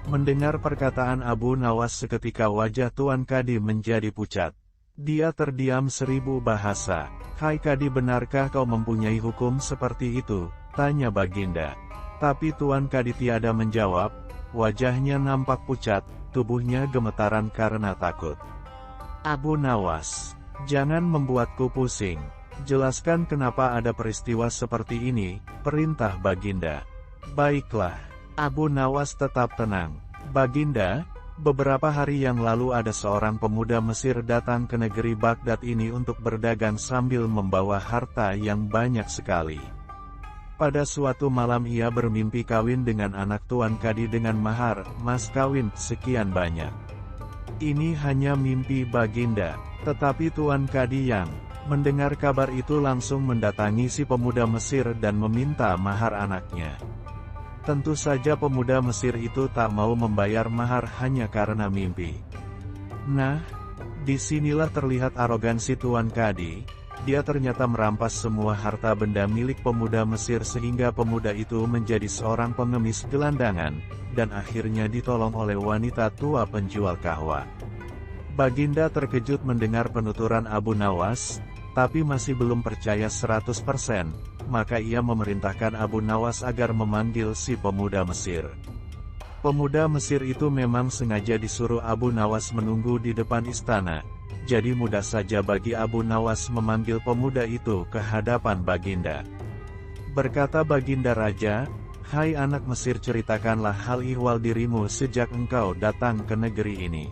Mendengar perkataan Abu Nawas seketika wajah Tuan Kadi menjadi pucat. Dia terdiam 1000 bahasa. "Hai Kadi, benarkah kau mempunyai hukum seperti itu?" tanya Baginda. Tapi Tuan Kadi tiada menjawab, wajahnya nampak pucat, tubuhnya gemetaran karena takut. "Abu Nawas, jangan membuatku pusing. Jelaskan kenapa ada peristiwa seperti ini," perintah Baginda. "Baiklah." Abu Nawas tetap tenang. "Baginda, beberapa hari yang lalu ada seorang pemuda Mesir datang ke negeri Baghdad ini untuk berdagang sambil membawa harta yang banyak sekali. Pada suatu malam ia bermimpi kawin dengan anak Tuan Kadi dengan mahar mas kawin sekian banyak. Ini hanya mimpi Baginda." Tetapi Tuan Kadi yang mendengar kabar itu langsung mendatangi si pemuda Mesir dan meminta mahar anaknya. Tentu saja pemuda Mesir itu tak mau membayar mahar hanya karena mimpi. Nah, disinilah terlihat arogansi Tuan Kadi. Dia ternyata merampas semua harta benda milik pemuda Mesir sehingga pemuda itu menjadi seorang pengemis gelandangan, dan akhirnya ditolong oleh wanita tua penjual kahwa. Baginda terkejut mendengar penuturan Abu Nawas, tapi masih belum percaya 100%, maka ia memerintahkan Abu Nawas agar memanggil si pemuda Mesir. Pemuda Mesir itu memang sengaja disuruh Abu Nawas menunggu di depan istana. Jadi mudah saja bagi Abu Nawas memanggil pemuda itu ke hadapan Baginda. Berkata Baginda Raja, "Hai anak Mesir, ceritakanlah hal ihwal dirimu sejak engkau datang ke negeri ini."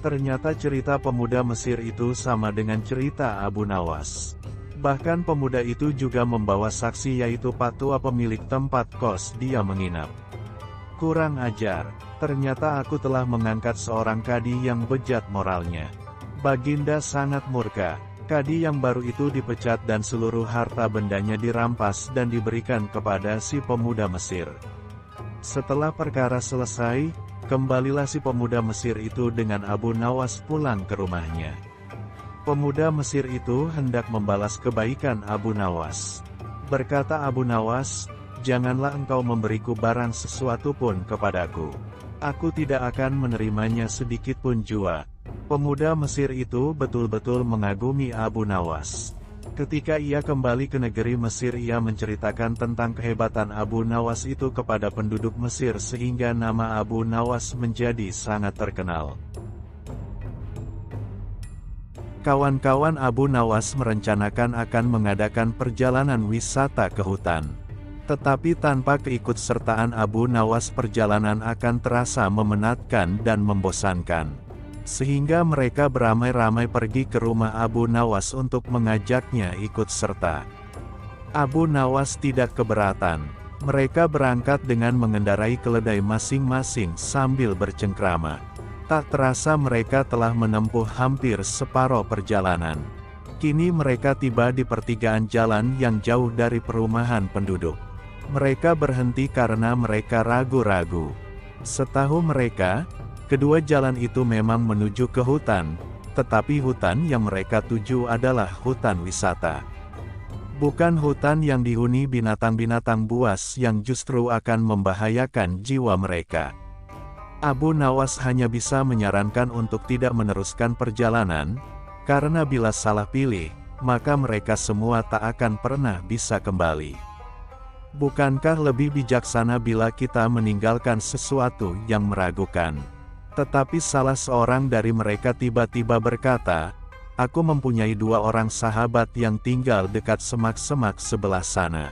Ternyata cerita pemuda Mesir itu sama dengan cerita Abu Nawas. Bahkan pemuda itu juga membawa saksi yaitu Patua pemilik tempat kos dia menginap. "Kurang ajar, ternyata aku telah mengangkat seorang kadi yang bejat moralnya." Baginda sangat murka. Kadi yang baru itu dipecat dan seluruh harta bendanya dirampas dan diberikan kepada si pemuda Mesir. Setelah perkara selesai, kembalilah si pemuda Mesir itu dengan Abu Nawas pulang ke rumahnya. Pemuda Mesir itu hendak membalas kebaikan Abu Nawas. Berkata Abu Nawas, "Janganlah engkau memberiku barang sesuatu pun kepadaku. Aku tidak akan menerimanya sedikit pun jua." Pemuda Mesir itu betul-betul mengagumi Abu Nawas. Ketika ia kembali ke negeri Mesir, ia menceritakan tentang kehebatan Abu Nawas itu kepada penduduk Mesir sehingga nama Abu Nawas menjadi sangat terkenal. Kawan-kawan Abu Nawas merencanakan akan mengadakan perjalanan wisata ke hutan. Tetapi tanpa keikutsertaan Abu Nawas perjalanan akan terasa memenatkan dan membosankan. Sehingga mereka beramai-ramai pergi ke rumah Abu Nawas untuk mengajaknya ikut serta. Abu Nawas tidak keberatan. Mereka berangkat dengan mengendarai keledai masing-masing sambil bercengkrama. Tak terasa mereka telah menempuh hampir separuh perjalanan. Kini mereka tiba di pertigaan jalan yang jauh dari perumahan penduduk. Mereka berhenti karena mereka ragu-ragu. Setahu mereka, kedua jalan itu memang menuju ke hutan, tetapi hutan yang mereka tuju adalah hutan wisata. Bukan hutan yang dihuni binatang-binatang buas yang justru akan membahayakan jiwa mereka. Abu Nawas hanya bisa menyarankan untuk tidak meneruskan perjalanan, karena bila salah pilih, maka mereka semua tak akan pernah bisa kembali. Bukankah lebih bijaksana bila kita meninggalkan sesuatu yang meragukan? Tetapi salah seorang dari mereka tiba-tiba berkata, "Aku mempunyai 2 orang sahabat yang tinggal dekat semak-semak sebelah sana.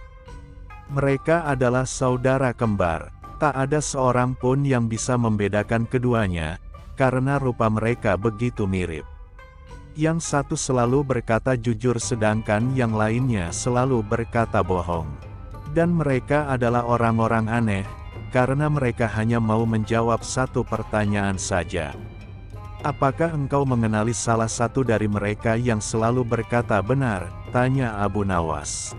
Mereka adalah saudara kembar. Tak ada seorang pun yang bisa membedakan keduanya, karena rupa mereka begitu mirip. Yang satu selalu berkata jujur sedangkan yang lainnya selalu berkata bohong. Dan mereka adalah orang-orang aneh, karena mereka hanya mau menjawab satu pertanyaan saja. Apakah engkau mengenali salah satu dari mereka yang selalu berkata benar? Tanya Abu Nawas.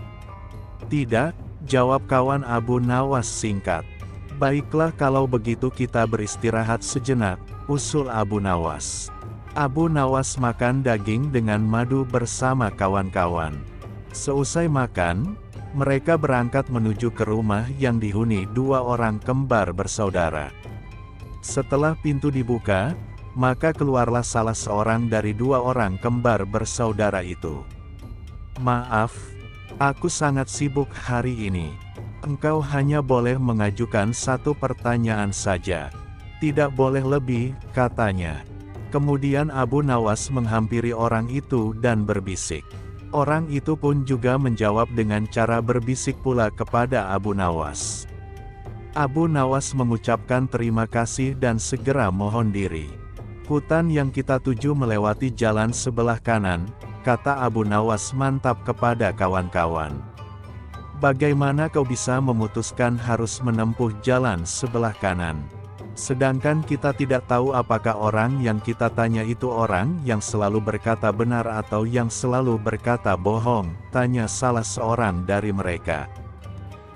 Tidak, jawab kawan Abu Nawas singkat. Baiklah kalau begitu kita beristirahat sejenak, usul Abu Nawas. Abu Nawas makan daging dengan madu bersama kawan-kawan. Seusai makan, mereka berangkat menuju ke rumah yang dihuni dua orang kembar bersaudara. Setelah pintu dibuka, maka keluarlah salah seorang dari dua orang kembar bersaudara itu. Maaf, aku sangat sibuk hari ini. Engkau hanya boleh mengajukan satu pertanyaan saja. Tidak boleh lebih, katanya. Kemudian Abu Nawas menghampiri orang itu dan berbisik. Orang itu pun juga menjawab dengan cara berbisik pula kepada Abu Nawas. Abu Nawas mengucapkan terima kasih dan segera mohon diri. Hutan yang kita tuju melewati jalan sebelah kanan, kata Abu Nawas mantap kepada kawan-kawan. Bagaimana kau bisa memutuskan harus menempuh jalan sebelah kanan? Sedangkan kita tidak tahu apakah orang yang kita tanya itu orang yang selalu berkata benar atau yang selalu berkata bohong, tanya salah seorang dari mereka.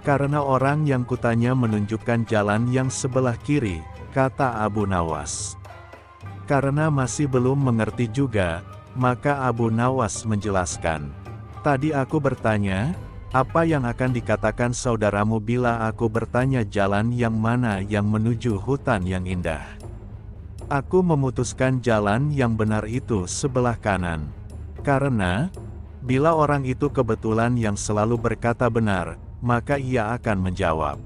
Karena orang yang kutanya menunjukkan jalan yang sebelah kiri, kata Abu Nawas. Karena masih belum mengerti juga, maka Abu Nawas menjelaskan. Tadi aku bertanya, apa yang akan dikatakan saudaramu bila aku bertanya jalan yang mana yang menuju hutan yang indah? Aku memutuskan jalan yang benar itu sebelah kanan. Karena, bila orang itu kebetulan yang selalu berkata benar, maka ia akan menjawab.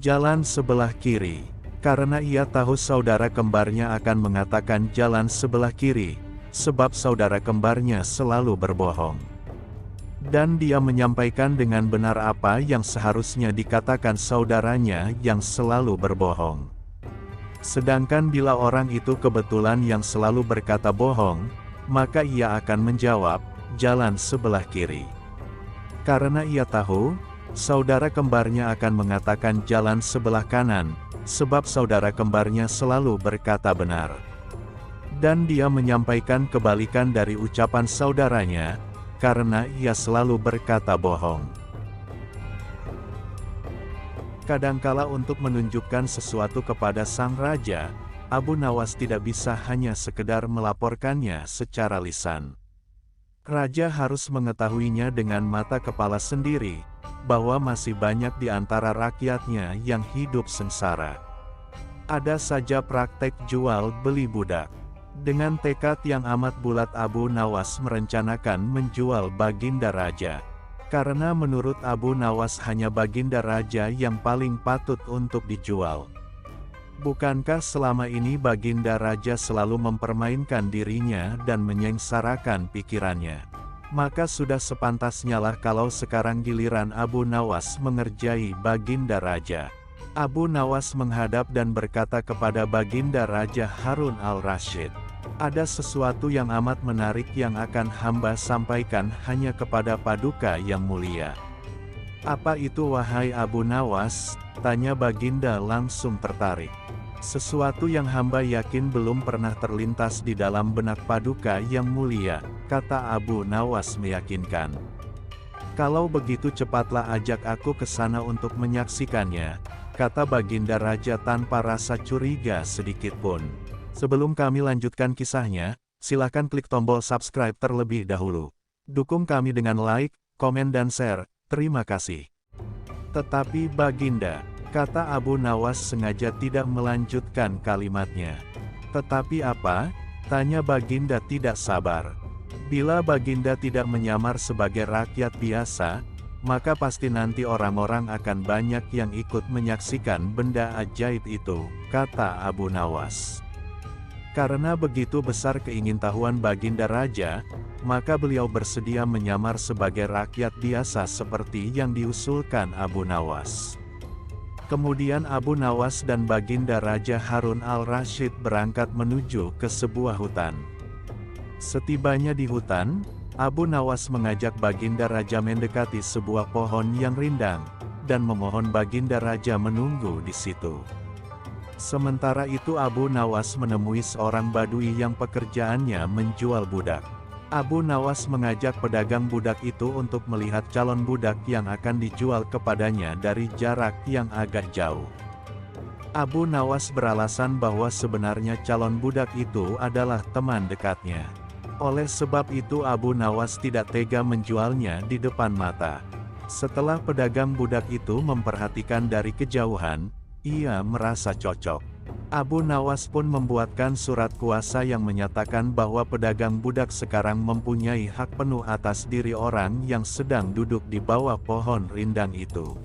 Jalan sebelah kiri. Karena ia tahu saudara kembarnya akan mengatakan jalan sebelah kiri, sebab saudara kembarnya selalu berbohong. Dan dia menyampaikan dengan benar apa yang seharusnya dikatakan saudaranya yang selalu berbohong. Sedangkan bila orang itu kebetulan yang selalu berkata bohong, maka ia akan menjawab, jalan sebelah kiri. Karena ia tahu, saudara kembarnya akan mengatakan jalan sebelah kanan, sebab saudara kembarnya selalu berkata benar. Dan dia menyampaikan kebalikan dari ucapan saudaranya, karena ia selalu berkata bohong. Kadangkala untuk menunjukkan sesuatu kepada sang raja, Abu Nawas tidak bisa hanya sekedar melaporkannya secara lisan. Raja harus mengetahuinya dengan mata kepala sendiri, bahwa masih banyak di antara rakyatnya yang hidup sengsara. Ada saja praktek jual beli budak. Dengan tekad yang amat bulat Abu Nawas merencanakan menjual Baginda Raja. Karena menurut Abu Nawas hanya Baginda Raja yang paling patut untuk dijual. Bukankah selama ini Baginda Raja selalu mempermainkan dirinya dan menyengsarakan pikirannya? Maka sudah sepantasnya lah kalau sekarang giliran Abu Nawas mengerjai Baginda Raja. Abu Nawas menghadap dan berkata kepada Baginda Raja Harun al-Rasyid. Ada sesuatu yang amat menarik yang akan hamba sampaikan hanya kepada Paduka yang mulia. Apa itu wahai Abu Nawas? Tanya Baginda langsung tertarik. Sesuatu yang hamba yakin belum pernah terlintas di dalam benak Paduka yang mulia, kata Abu Nawas meyakinkan. Kalau begitu cepatlah ajak aku ke sana untuk menyaksikannya, kata Baginda Raja tanpa rasa curiga sedikitpun. Sebelum kami lanjutkan kisahnya, silakan klik tombol subscribe terlebih dahulu. Dukung kami dengan like, komen dan share, terima kasih. Tetapi Baginda, kata Abu Nawas sengaja tidak melanjutkan kalimatnya. Tetapi apa? Tanya Baginda tidak sabar. Bila Baginda tidak menyamar sebagai rakyat biasa, maka pasti nanti orang-orang akan banyak yang ikut menyaksikan benda ajaib itu, kata Abu Nawas. Karena begitu besar keingintahuan Baginda Raja, maka beliau bersedia menyamar sebagai rakyat biasa seperti yang diusulkan Abu Nawas. Kemudian Abu Nawas dan Baginda Raja Harun al-Rasyid berangkat menuju ke sebuah hutan. Setibanya di hutan, Abu Nawas mengajak Baginda Raja mendekati sebuah pohon yang rindang, dan memohon Baginda Raja menunggu di situ. Sementara itu Abu Nawas menemui seorang badui yang pekerjaannya menjual budak. Abu Nawas mengajak pedagang budak itu untuk melihat calon budak yang akan dijual kepadanya dari jarak yang agak jauh. Abu Nawas beralasan bahwa sebenarnya calon budak itu adalah teman dekatnya. Oleh sebab itu Abu Nawas tidak tega menjualnya di depan mata. Setelah pedagang budak itu memperhatikan dari kejauhan, ia merasa cocok. Abu Nawas pun membuatkan surat kuasa yang menyatakan bahwa pedagang budak sekarang mempunyai hak penuh atas diri orang yang sedang duduk di bawah pohon rindang itu.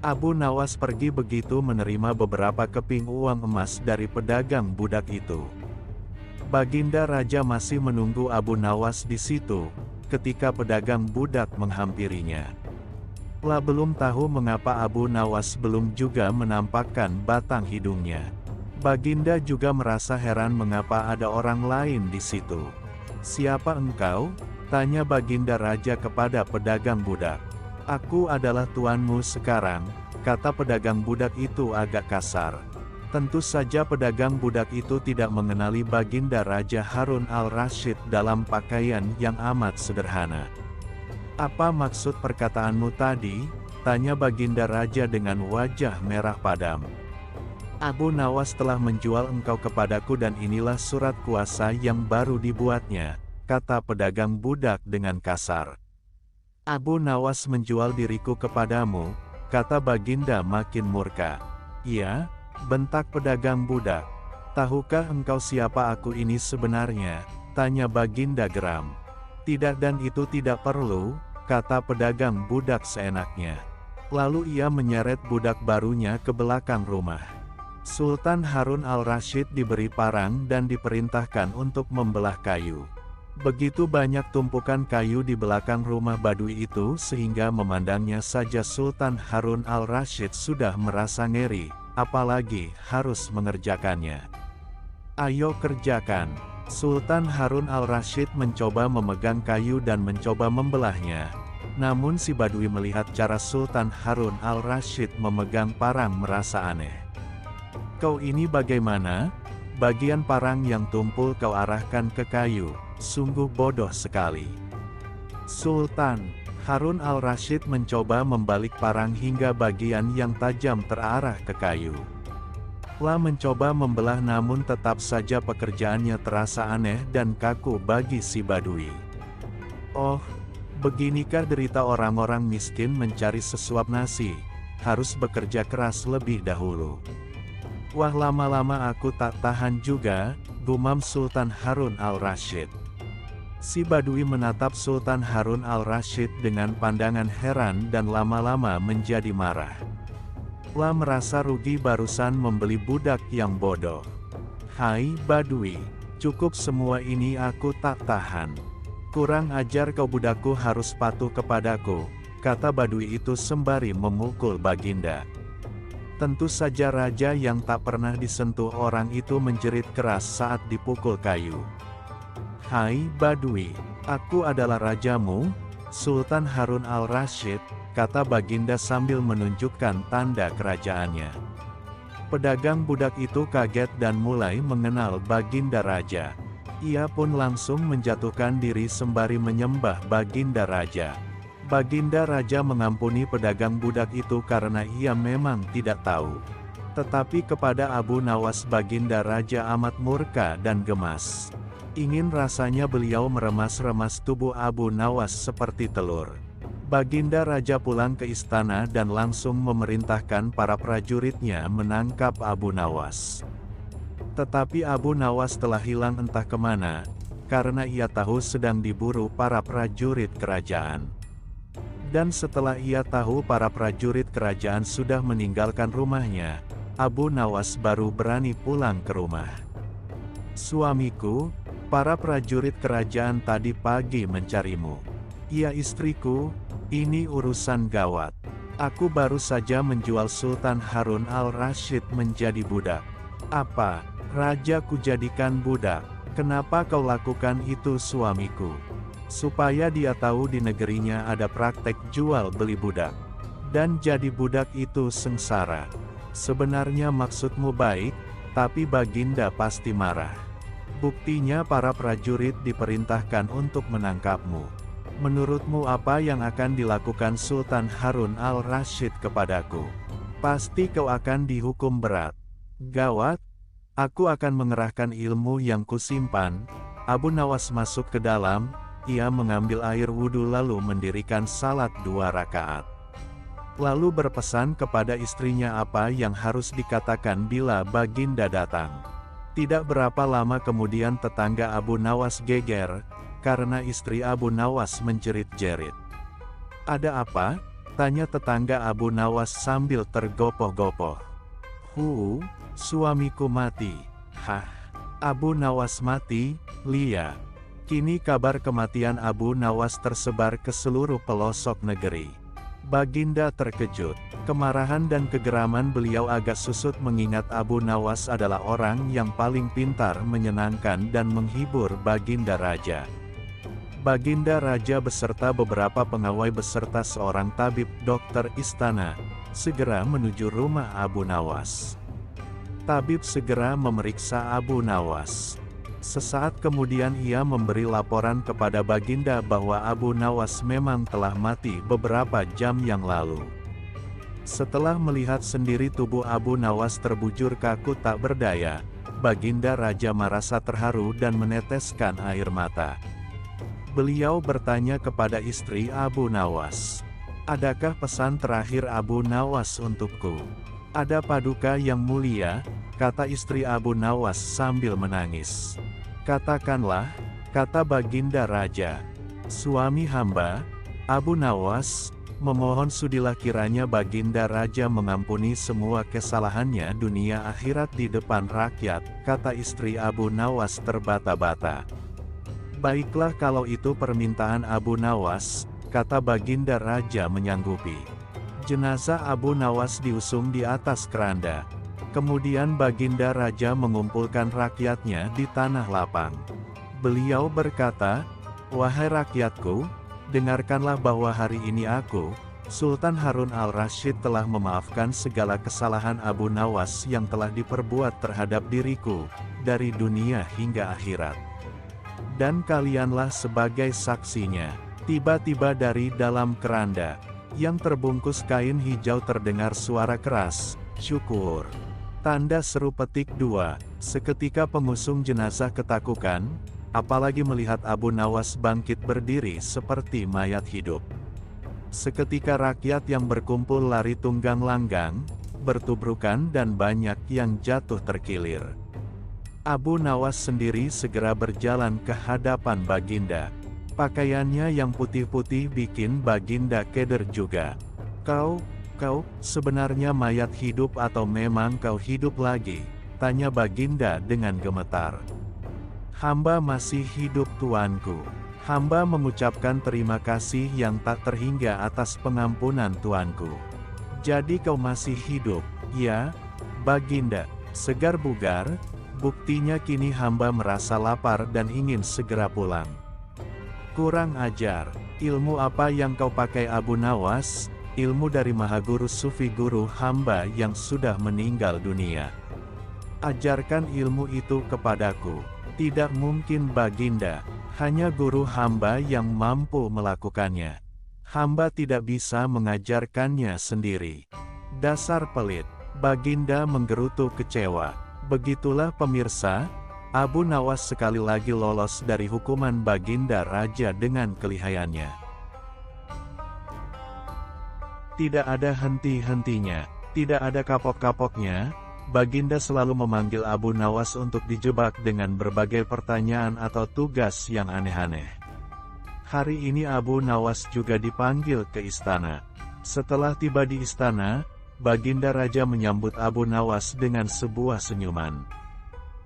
Abu Nawas pergi begitu menerima beberapa keping uang emas dari pedagang budak itu. Baginda Raja masih menunggu Abu Nawas di situ, ketika pedagang budak menghampirinya. Lah belum tahu mengapa Abu Nawas belum juga menampakkan batang hidungnya. Baginda juga merasa heran mengapa ada orang lain di situ. "Siapa engkau?" tanya Baginda Raja kepada pedagang budak. "Aku adalah tuanmu sekarang," kata pedagang budak itu agak kasar. Tentu saja pedagang budak itu tidak mengenali Baginda Raja Harun al-Rasyid dalam pakaian yang amat sederhana. "Apa maksud perkataanmu tadi?" tanya Baginda Raja dengan wajah merah padam. "Abu Nawas telah menjual engkau kepadaku dan inilah surat kuasa yang baru dibuatnya," kata pedagang budak dengan kasar. "Abu Nawas menjual diriku kepadamu," kata Baginda makin murka. "Iya," bentak pedagang budak. "Tahukah engkau siapa aku ini sebenarnya?" tanya Baginda geram. "Tidak dan itu tidak perlu," kata pedagang budak seenaknya. Lalu ia menyeret budak barunya ke belakang rumah. Sultan Harun al-Rasyid diberi parang dan diperintahkan untuk membelah kayu. Begitu banyak tumpukan kayu di belakang rumah badui itu sehingga memandangnya saja Sultan Harun al-Rasyid sudah merasa ngeri, apalagi harus mengerjakannya. "Ayo kerjakan." Sultan Harun al-Rasyid mencoba memegang kayu dan mencoba membelahnya. Namun si badui melihat cara Sultan Harun al-Rasyid memegang parang merasa aneh. "Kau ini bagaimana? Bagian parang yang tumpul kau arahkan ke kayu, sungguh bodoh sekali." Sultan Harun al-Rasyid mencoba membalik parang hingga bagian yang tajam terarah ke kayu. Lah mencoba membelah namun tetap saja pekerjaannya terasa aneh dan kaku bagi si badui. "Oh, beginikah derita orang-orang miskin mencari sesuap nasi, harus bekerja keras lebih dahulu. Wah lama-lama aku tak tahan juga," gumam Sultan Harun al-Rasyid. Si badui menatap Sultan Harun al-Rasyid dengan pandangan heran dan lama-lama menjadi marah. Lah merasa rugi barusan membeli budak yang bodoh. "Hai badui, cukup semua ini aku tak tahan. Kurang ajar kau budakku harus patuh kepadaku," kata badui itu sembari memukul Baginda. Tentu saja raja yang tak pernah disentuh orang itu menjerit keras saat dipukul kayu. "Hai badui, aku adalah rajamu, Sultan Harun al-Rasyid," kata Baginda sambil menunjukkan tanda kerajaannya. Pedagang budak itu kaget dan mulai mengenal Baginda Raja. Ia pun langsung menjatuhkan diri sembari menyembah Baginda Raja. Baginda Raja mengampuni pedagang budak itu karena ia memang tidak tahu. Tetapi kepada Abu Nawas Baginda Raja amat murka dan gemas. Ingin rasanya beliau meremas-remas tubuh Abu Nawas seperti telur. Baginda Raja pulang ke istana dan langsung memerintahkan para prajuritnya menangkap Abu Nawas. Tetapi Abu Nawas telah hilang entah kemana, karena ia tahu sedang diburu para prajurit kerajaan. Dan setelah ia tahu para prajurit kerajaan sudah meninggalkan rumahnya, Abu Nawas baru berani pulang ke rumah. Suamiku, para prajurit kerajaan tadi pagi mencarimu. Ya istriku, ini urusan gawat. Aku baru saja menjual Sultan Harun al-Rasyid menjadi budak. Apa, raja kujadikan budak? Kenapa kau lakukan itu suamiku? Supaya dia tahu di negerinya ada praktek jual beli budak. Dan jadi budak itu sengsara. Sebenarnya maksudmu baik, tapi Baginda pasti marah. Buktinya para prajurit diperintahkan untuk menangkapmu. Menurutmu apa yang akan dilakukan Sultan Harun al-Rasyid kepadaku? Pasti kau akan dihukum berat. Gawat, aku akan mengerahkan ilmu yang kusimpan. Abu Nawas masuk ke dalam, ia mengambil air wudhu lalu mendirikan salat 2 rakaat. Lalu berpesan kepada istrinya apa yang harus dikatakan bila Baginda datang. Tidak berapa lama kemudian tetangga Abu Nawas geger, karena istri Abu Nawas menjerit-jerit. "Ada apa?" tanya tetangga Abu Nawas sambil tergopoh-gopoh. Suamiku mati." "Hah? Abu Nawas mati, Lia?" Kini kabar kematian Abu Nawas tersebar ke seluruh pelosok negeri. Baginda terkejut. Kemarahan dan kegeraman beliau agak susut mengingat Abu Nawas adalah orang yang paling pintar menyenangkan dan menghibur Baginda Raja. Baginda Raja beserta beberapa pengawai beserta seorang tabib dokter istana, segera menuju rumah Abu Nawas. Tabib segera memeriksa Abu Nawas. Sesaat kemudian ia memberi laporan kepada Baginda bahwa Abu Nawas memang telah mati beberapa jam yang lalu. Setelah melihat sendiri tubuh Abu Nawas terbujur kaku tak berdaya, Baginda Raja merasa terharu dan meneteskan air mata. Beliau bertanya kepada istri Abu Nawas, "Adakah pesan terakhir Abu Nawas untukku?" "Ada paduka yang mulia," kata istri Abu Nawas sambil menangis. "Katakanlah," kata Baginda Raja. "Suami hamba, Abu Nawas, memohon sudilah kiranya Baginda Raja mengampuni semua kesalahannya dunia akhirat di depan rakyat," kata istri Abu Nawas terbata-bata. "Baiklah kalau itu permintaan Abu Nawas," kata Baginda Raja menyanggupi. Jenazah Abu Nawas diusung di atas keranda. Kemudian Baginda Raja mengumpulkan rakyatnya di tanah lapang. Beliau berkata, "Wahai rakyatku, dengarkanlah bahwa hari ini aku, Sultan Harun al-Rasyid telah memaafkan segala kesalahan Abu Nawas yang telah diperbuat terhadap diriku, dari dunia hingga akhirat. Dan kalianlah sebagai saksinya." Tiba-tiba dari dalam keranda, yang terbungkus kain hijau terdengar suara keras, "Syukur." Tanda seru petik 2, seketika pengusung jenazah ketakutan, apalagi melihat Abu Nawas bangkit berdiri seperti mayat hidup. Seketika rakyat yang berkumpul lari tunggang langgang, bertubrukan dan banyak yang jatuh terkilir. Abu Nawas sendiri segera berjalan ke hadapan Baginda. Pakaiannya yang putih-putih bikin Baginda keder juga. Kau sebenarnya mayat hidup atau memang kau hidup lagi?" tanya Baginda dengan gemetar. "Hamba masih hidup tuanku. Hamba mengucapkan terima kasih yang tak terhingga atas pengampunan tuanku." "Jadi kau masih hidup, ya, Baginda?" "Segar bugar, buktinya kini hamba merasa lapar dan ingin segera pulang." "Kurang ajar, ilmu apa yang kau pakai Abu Nawas?" "Ilmu dari Mahaguru Sufi guru hamba yang sudah meninggal dunia. Ajarkan ilmu itu kepadaku." "Tidak mungkin Baginda, hanya guru hamba yang mampu melakukannya. Hamba tidak bisa mengajarkannya sendiri." "Dasar pelit," Baginda menggerutu kecewa. Begitulah pemirsa, Abu Nawas sekali lagi lolos dari hukuman Baginda Raja dengan kelihayannya. Tidak ada henti-hentinya, tidak ada kapok-kapoknya, Baginda selalu memanggil Abu Nawas untuk dijebak dengan berbagai pertanyaan atau tugas yang aneh-aneh. Hari ini Abu Nawas juga dipanggil ke istana. Setelah tiba di istana, Baginda Raja menyambut Abu Nawas dengan sebuah senyuman.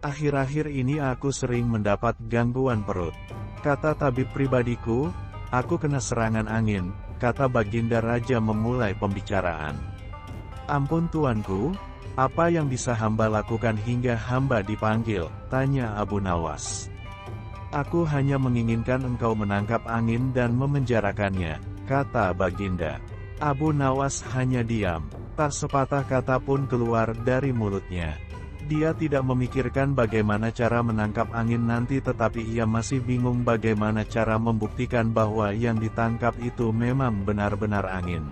Akhir-akhir ini aku sering mendapat gangguan perut. Kata tabib pribadiku, aku kena serangan angin, kata Baginda Raja memulai pembicaraan. Ampun tuanku, apa yang bisa hamba lakukan hingga hamba dipanggil, tanya Abu Nawas. Aku hanya menginginkan engkau menangkap angin dan memenjarakannya, kata Baginda. Abu Nawas hanya diam, tak sepatah kata pun keluar dari mulutnya. Dia tidak memikirkan bagaimana cara menangkap angin nanti, tetapi ia masih bingung bagaimana cara membuktikan bahwa yang ditangkap itu memang benar-benar angin.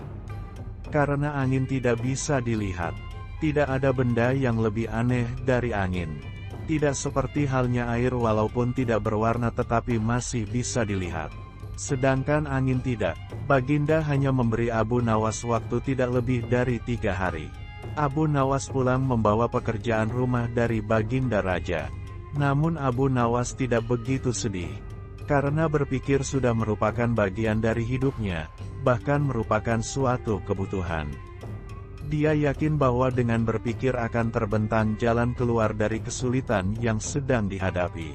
Karena angin tidak bisa dilihat. Tidak ada benda yang lebih aneh dari angin. Tidak seperti halnya air, walaupun tidak berwarna tetapi masih bisa dilihat. Sedangkan angin tidak. Baginda hanya memberi Abu Nawas waktu tidak lebih dari 3 hari. Abu Nawas pulang membawa pekerjaan rumah dari Baginda Raja. Namun Abu Nawas tidak begitu sedih. Karena berpikir sudah merupakan bagian dari hidupnya, bahkan merupakan suatu kebutuhan. Dia yakin bahwa dengan berpikir akan terbentang jalan keluar dari kesulitan yang sedang dihadapi.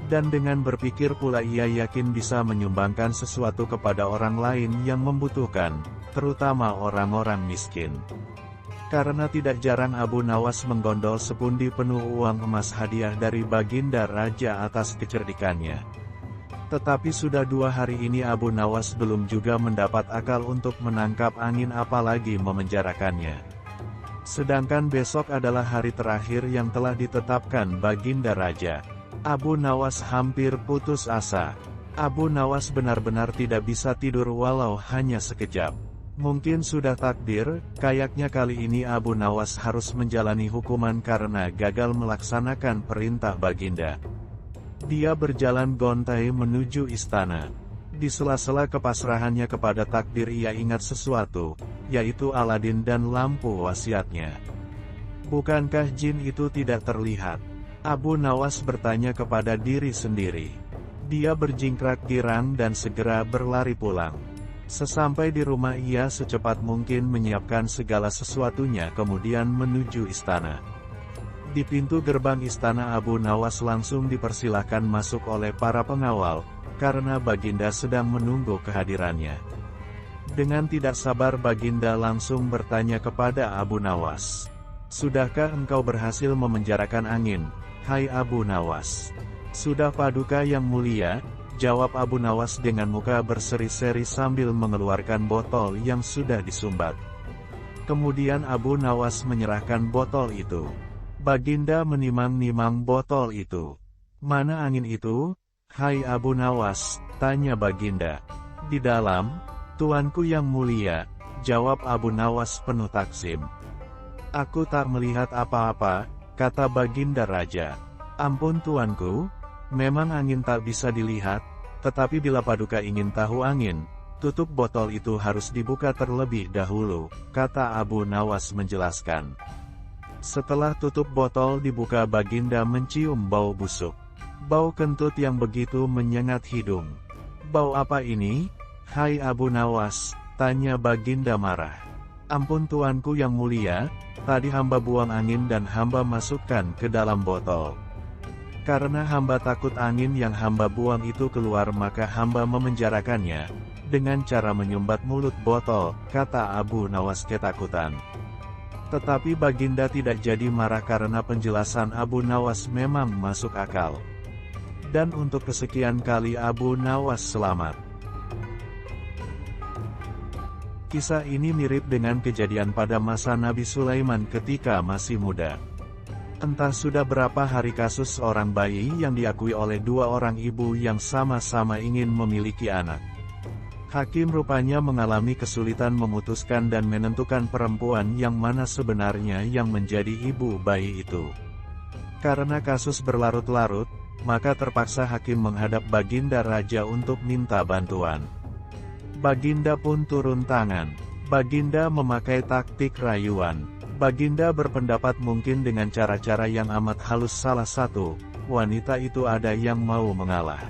Dan dengan berpikir pula ia yakin bisa menyumbangkan sesuatu kepada orang lain yang membutuhkan, terutama orang-orang miskin. Karena tidak jarang Abu Nawas menggondol sepundi penuh uang emas hadiah dari Baginda Raja atas kecerdikannya. Tetapi sudah 2 hari ini Abu Nawas belum juga mendapat akal untuk menangkap angin, apalagi memenjarakannya. Sedangkan besok adalah hari terakhir yang telah ditetapkan Baginda Raja. Abu Nawas hampir putus asa. Abu Nawas benar-benar tidak bisa tidur walau hanya sekejap. Mungkin sudah takdir, kayaknya kali ini Abu Nawas harus menjalani hukuman karena gagal melaksanakan perintah Baginda. Dia berjalan gontai menuju istana. Di sela-sela kepasrahannya kepada takdir ia ingat sesuatu, yaitu Aladin dan lampu wasiatnya. Bukankah jin itu tidak terlihat? Abu Nawas bertanya kepada diri sendiri. Dia berjingkrak girang dan segera berlari pulang. Sesampai di rumah ia secepat mungkin menyiapkan segala sesuatunya kemudian menuju istana. Di pintu gerbang istana Abu Nawas langsung dipersilahkan masuk oleh para pengawal, karena Baginda sedang menunggu kehadirannya. Dengan tidak sabar Baginda langsung bertanya kepada Abu Nawas. Sudahkah engkau berhasil memenjarakan angin, hai Abu Nawas? Sudah Paduka yang mulia, jawab Abu Nawas dengan muka berseri-seri sambil mengeluarkan botol yang sudah disumbat. Kemudian Abu Nawas menyerahkan botol itu. Baginda menimang-nimang botol itu. Mana angin itu, hai Abu Nawas? Tanya Baginda. Di dalam, tuanku yang mulia, jawab Abu Nawas penuh takzim. Aku tak melihat apa-apa, kata Baginda Raja. Ampun tuanku, memang angin tak bisa dilihat, tetapi bila Paduka ingin tahu angin, tutup botol itu harus dibuka terlebih dahulu, kata Abu Nawas menjelaskan. Setelah tutup botol dibuka Baginda mencium bau busuk. Bau kentut yang begitu menyengat hidung. Bau apa ini, hai Abu Nawas? Tanya Baginda marah. Ampun tuanku yang mulia, tadi hamba buang angin dan hamba masukkan ke dalam botol. Karena hamba takut angin yang hamba buang itu keluar maka hamba memenjarakannya, dengan cara menyumbat mulut botol, kata Abu Nawas ketakutan. Tetapi Baginda tidak jadi marah karena penjelasan Abu Nawas memang masuk akal. Dan untuk kesekian kali Abu Nawas selamat. Kisah ini mirip dengan kejadian pada masa Nabi Sulaiman ketika masih muda. Entah sudah berapa hari kasus seorang bayi yang diakui oleh 2 orang ibu yang sama-sama ingin memiliki anak. Hakim rupanya mengalami kesulitan memutuskan dan menentukan perempuan yang mana sebenarnya yang menjadi ibu bayi itu. Karena kasus berlarut-larut, maka terpaksa hakim menghadap Baginda Raja untuk minta bantuan. Baginda pun turun tangan. Baginda memakai taktik rayuan. Baginda berpendapat mungkin dengan cara-cara yang amat halus salah satu wanita itu ada yang mau mengalah.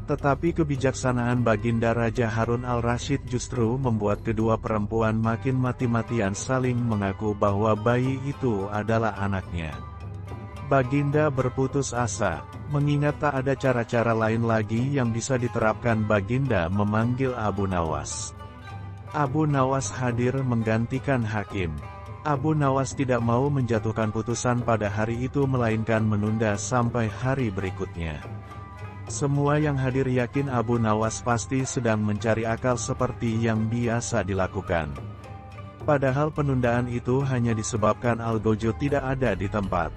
Tetapi kebijaksanaan Baginda Raja Harun al-Rasyid justru membuat kedua perempuan makin mati-matian saling mengaku bahwa bayi itu adalah anaknya. Baginda berputus asa, mengingat tak ada cara-cara lain lagi yang bisa diterapkan. Baginda memanggil Abu Nawas. Abu Nawas hadir menggantikan hakim. Abu Nawas tidak mau menjatuhkan putusan pada hari itu melainkan menunda sampai hari berikutnya. Semua yang hadir yakin Abu Nawas pasti sedang mencari akal seperti yang biasa dilakukan. Padahal penundaan itu hanya disebabkan Algojo tidak ada di tempat.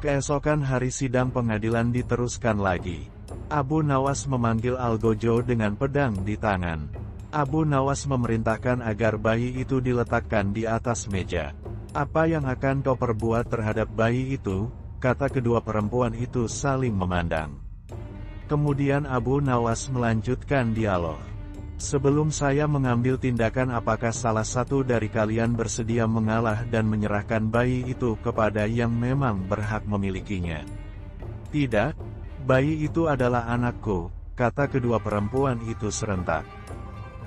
Keesokan hari sidang pengadilan diteruskan lagi. Abu Nawas memanggil Algojo dengan pedang di tangan. Abu Nawas memerintahkan agar bayi itu diletakkan di atas meja. "Apa yang akan kau perbuat terhadap bayi itu?" kata kedua perempuan itu saling memandang. Kemudian Abu Nawas melanjutkan dialog. "Sebelum saya mengambil tindakan, apakah salah satu dari kalian bersedia mengalah dan menyerahkan bayi itu kepada yang memang berhak memilikinya?" "Tidak, bayi itu adalah anakku," kata kedua perempuan itu serentak.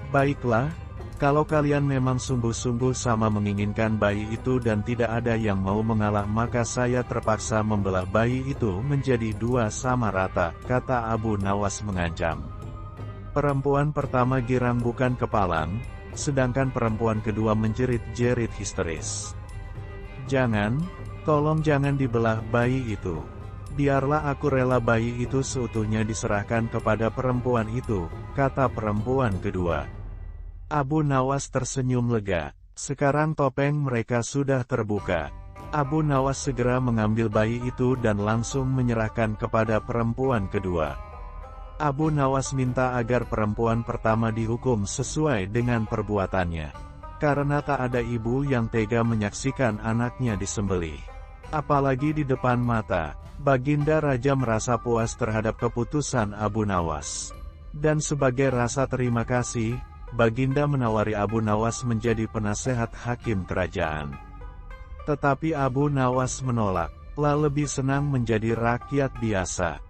"Baiklah, kalau kalian memang sungguh-sungguh sama menginginkan bayi itu dan tidak ada yang mau mengalah, maka saya terpaksa membelah bayi itu menjadi dua sama rata," kata Abu Nawas mengancam. Perempuan pertama girang bukan kepalang, sedangkan perempuan kedua menjerit-jerit histeris. "Jangan, tolong jangan dibelah bayi itu. Biarlah aku rela bayi itu seutuhnya diserahkan kepada perempuan itu," kata perempuan kedua. Abu Nawas tersenyum lega. Sekarang topeng mereka sudah terbuka. Abu Nawas segera mengambil bayi itu dan langsung menyerahkan kepada perempuan kedua. Abu Nawas minta agar perempuan pertama dihukum sesuai dengan perbuatannya. Karena tak ada ibu yang tega menyaksikan anaknya disembelih. Apalagi di depan mata. Baginda Raja merasa puas terhadap keputusan Abu Nawas. Dan sebagai rasa terima kasih, Baginda menawari Abu Nawas menjadi penasehat hakim kerajaan. Tetapi Abu Nawas menolak, "Lah lebih senang menjadi rakyat biasa."